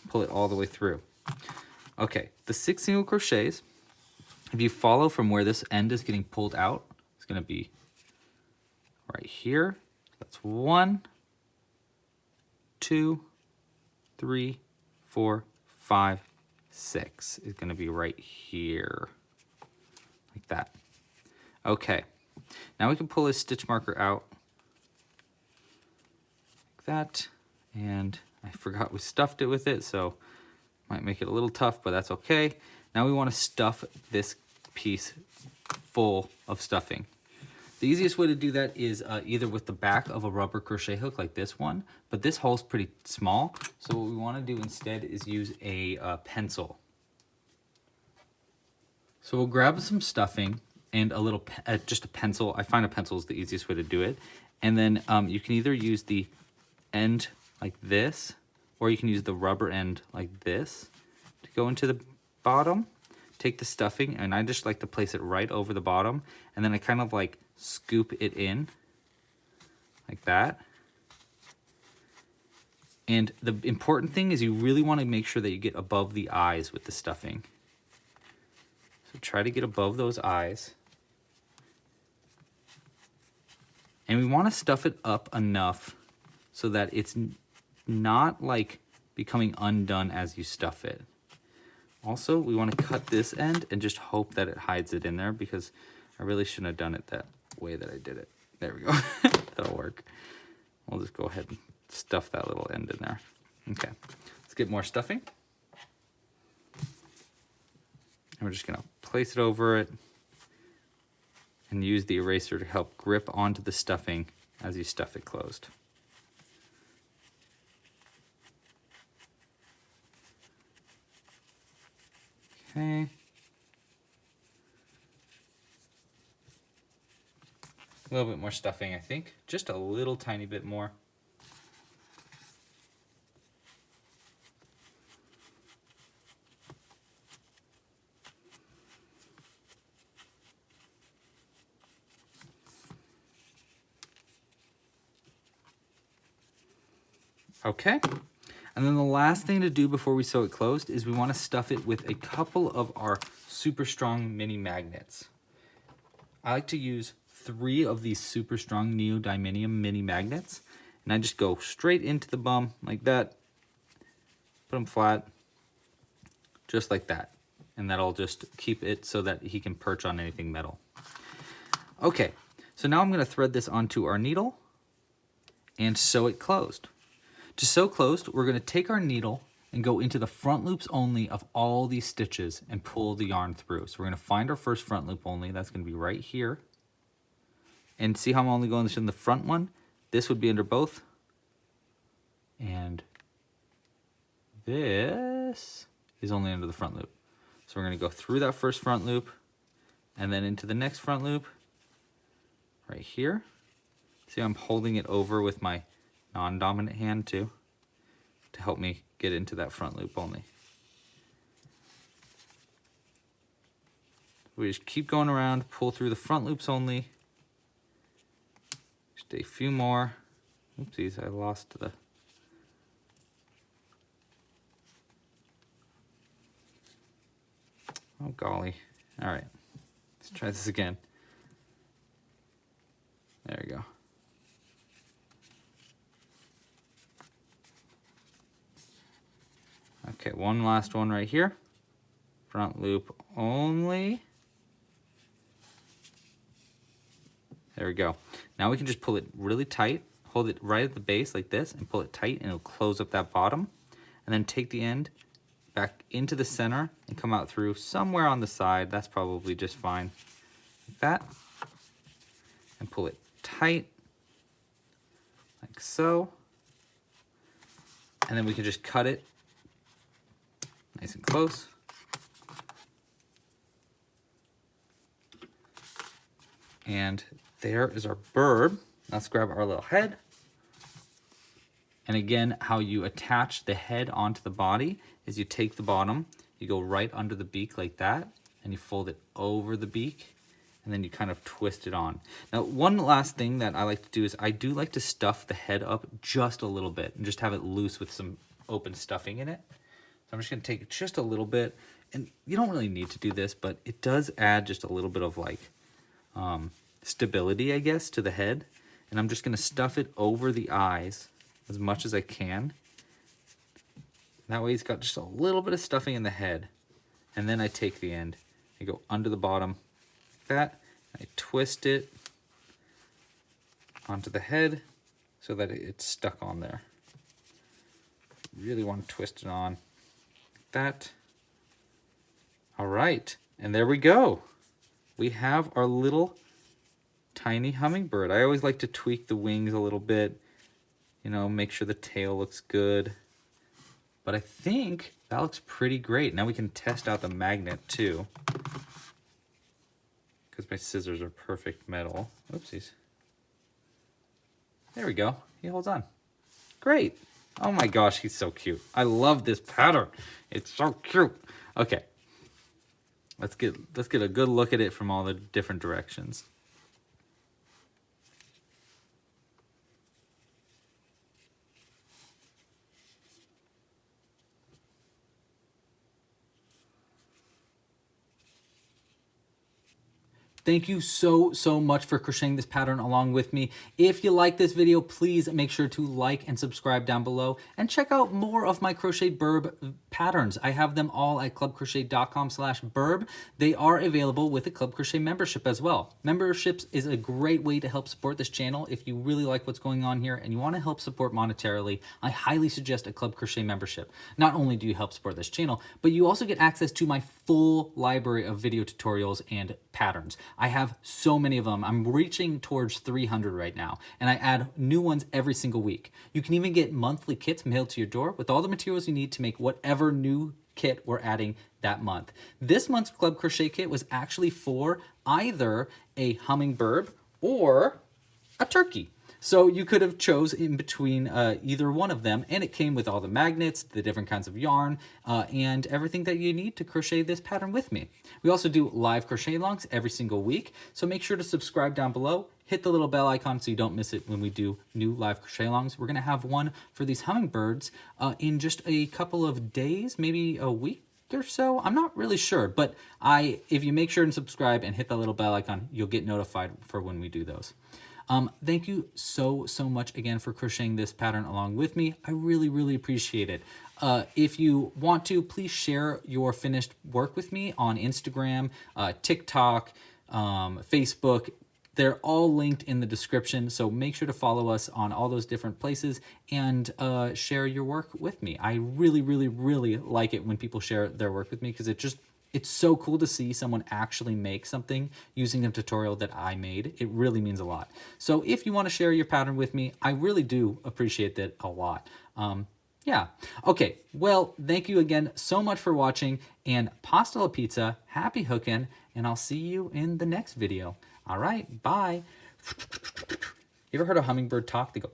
pull it all the way through. Okay, the 6 single crochets, if you follow from where this end is getting pulled out, it's gonna be right here. That's 1, 2, 3, 4, 5, 6 is gonna be right here, like that. Okay, now we can pull this stitch marker out, like that, and I forgot we stuffed it with it, so might make it a little tough, but that's okay. Now we wanna stuff this piece full of stuffing. The easiest way to do that is either with the back of a rubber crochet hook like this one, but this hole's pretty small, so what we want to do instead is use a pencil. So we'll grab some stuffing and a little, just a pencil. I find a pencil is the easiest way to do it. And then you can either use the end like this, or you can use the rubber end like this to go into the bottom. Take the stuffing, and I just like to place it right over the bottom, and then I kind of like scoop it in like that. And the important thing is you really want to make sure that you get above the eyes with the stuffing. So try to get above those eyes. And we want to stuff it up enough so that it's not like becoming undone as you stuff it. Also, we want to cut this end and just hope that it hides it in there, because I really shouldn't have done it that way that I did it. There we go. That'll work. We'll just go ahead and stuff that little end in there. Okay, let's get more stuffing. And we're just going to place it over it and use the eraser to help grip onto the stuffing as you stuff it closed. Okay. A little bit more stuffing, I think. Just a little tiny bit more. Okay. And then the last thing to do before we sew it closed is we want to stuff it with a couple of our super strong mini magnets. I like to use 3 of these super strong neodymium mini magnets, and I just go straight into the bum like that, put them flat, just like that, and that'll just keep it so that he can perch on anything metal. Okay, so now I'm going to thread this onto our needle and sew it closed. To sew closed, we're going to take our needle and go into the front loops only of all these stitches and pull the yarn through. So we're going to find our first front loop only. That's going to be right here. And see how I'm only going in the front one? This would be under both. And this is only under the front loop. So we're going to go through that first front loop and then into the next front loop right here. See, I'm holding it over with my non-dominant hand too to help me get into that front loop only. We just keep going around, pull through the front loops only. Just a few more. Oopsies, I lost the... Oh golly. All right, let's try this again. There we go. Okay, one last one right here. Front loop only. There we go. Now we can just pull it really tight, hold it right at the base like this, and pull it tight, and it'll close up that bottom. And then take the end back into the center and come out through somewhere on the side. That's probably just fine. Like that. And pull it tight, like so. And then we can just cut it nice and close. And there is our birb. Let's grab our little head. And again, how you attach the head onto the body is you take the bottom, you go right under the beak like that, and you fold it over the beak, and then you kind of twist it on. Now, one last thing that I like to do is I do like to stuff the head up just a little bit and just have it loose with some open stuffing in it. So I'm just gonna take just a little bit, and you don't really need to do this, but it does add just a little bit of like stability, I guess, to the head. And I'm just gonna stuff it over the eyes as much as I can. That way it's got just a little bit of stuffing in the head. And then I take the end, I go under the bottom like that, I twist it onto the head so that it's stuck on there. Really want to twist it on like that. All right, and there we go. We have our little tiny hummingbird. I always like to tweak the wings a little bit, you know, make sure the tail looks good. But I think that looks pretty great. Now we can test out the magnet too, because my scissors are perfect metal. Oopsies. There we go. He holds on. Great. Oh my gosh, he's so cute. I love this pattern. It's so cute. Okay. Let's get a good look at it from all the different directions. Thank you so much for crocheting this pattern along with me. If you like this video, please make sure to like and subscribe down below, and check out more of my crochet birb patterns. I have them all at clubcrochet.com/birb. They are available with a Club Crochet membership as well. Memberships is a great way to help support this channel. If you really like what's going on here and you want to help support monetarily, I highly suggest a Club Crochet membership. Not only do you help support this channel, but you also get access to my full library of video tutorials and patterns. I have so many of them. I'm reaching towards 300 right now, and I add new ones every single week. You can even get monthly kits mailed to your door with all the materials you need to make whatever new kit we're adding that month. This month's Club Crochet kit was actually for either a hummingbird or a turkey. So you could have chose in between either one of them, and it came with all the magnets, the different kinds of yarn, and everything that you need to crochet this pattern with me. We also do live crochet alongs every single week, so make sure to subscribe down below, hit the little bell icon so you don't miss it when we do new live crochet alongs. We're gonna have one for these hummingbirds in just a couple of days, maybe a week or so. I'm not really sure, but if you make sure and subscribe and hit the little bell icon, you'll get notified for when we do those. Thank you so much again for crocheting this pattern along with me. I really appreciate it. If you want to, please share your finished work with me on Instagram, TikTok, Facebook. They're all linked in the description, so make sure to follow us on all those different places and share your work with me. I really like it when people share their work with me, because it's so cool to see someone actually make something using a tutorial that I made. It really means a lot. So if you want to share your pattern with me, I really do appreciate that a lot. Yeah. Okay. Well, thank you again so much for watching, and pasta la pizza, happy hooking, and I'll see you in the next video. All right. Bye. You ever heard a hummingbird talk? They go,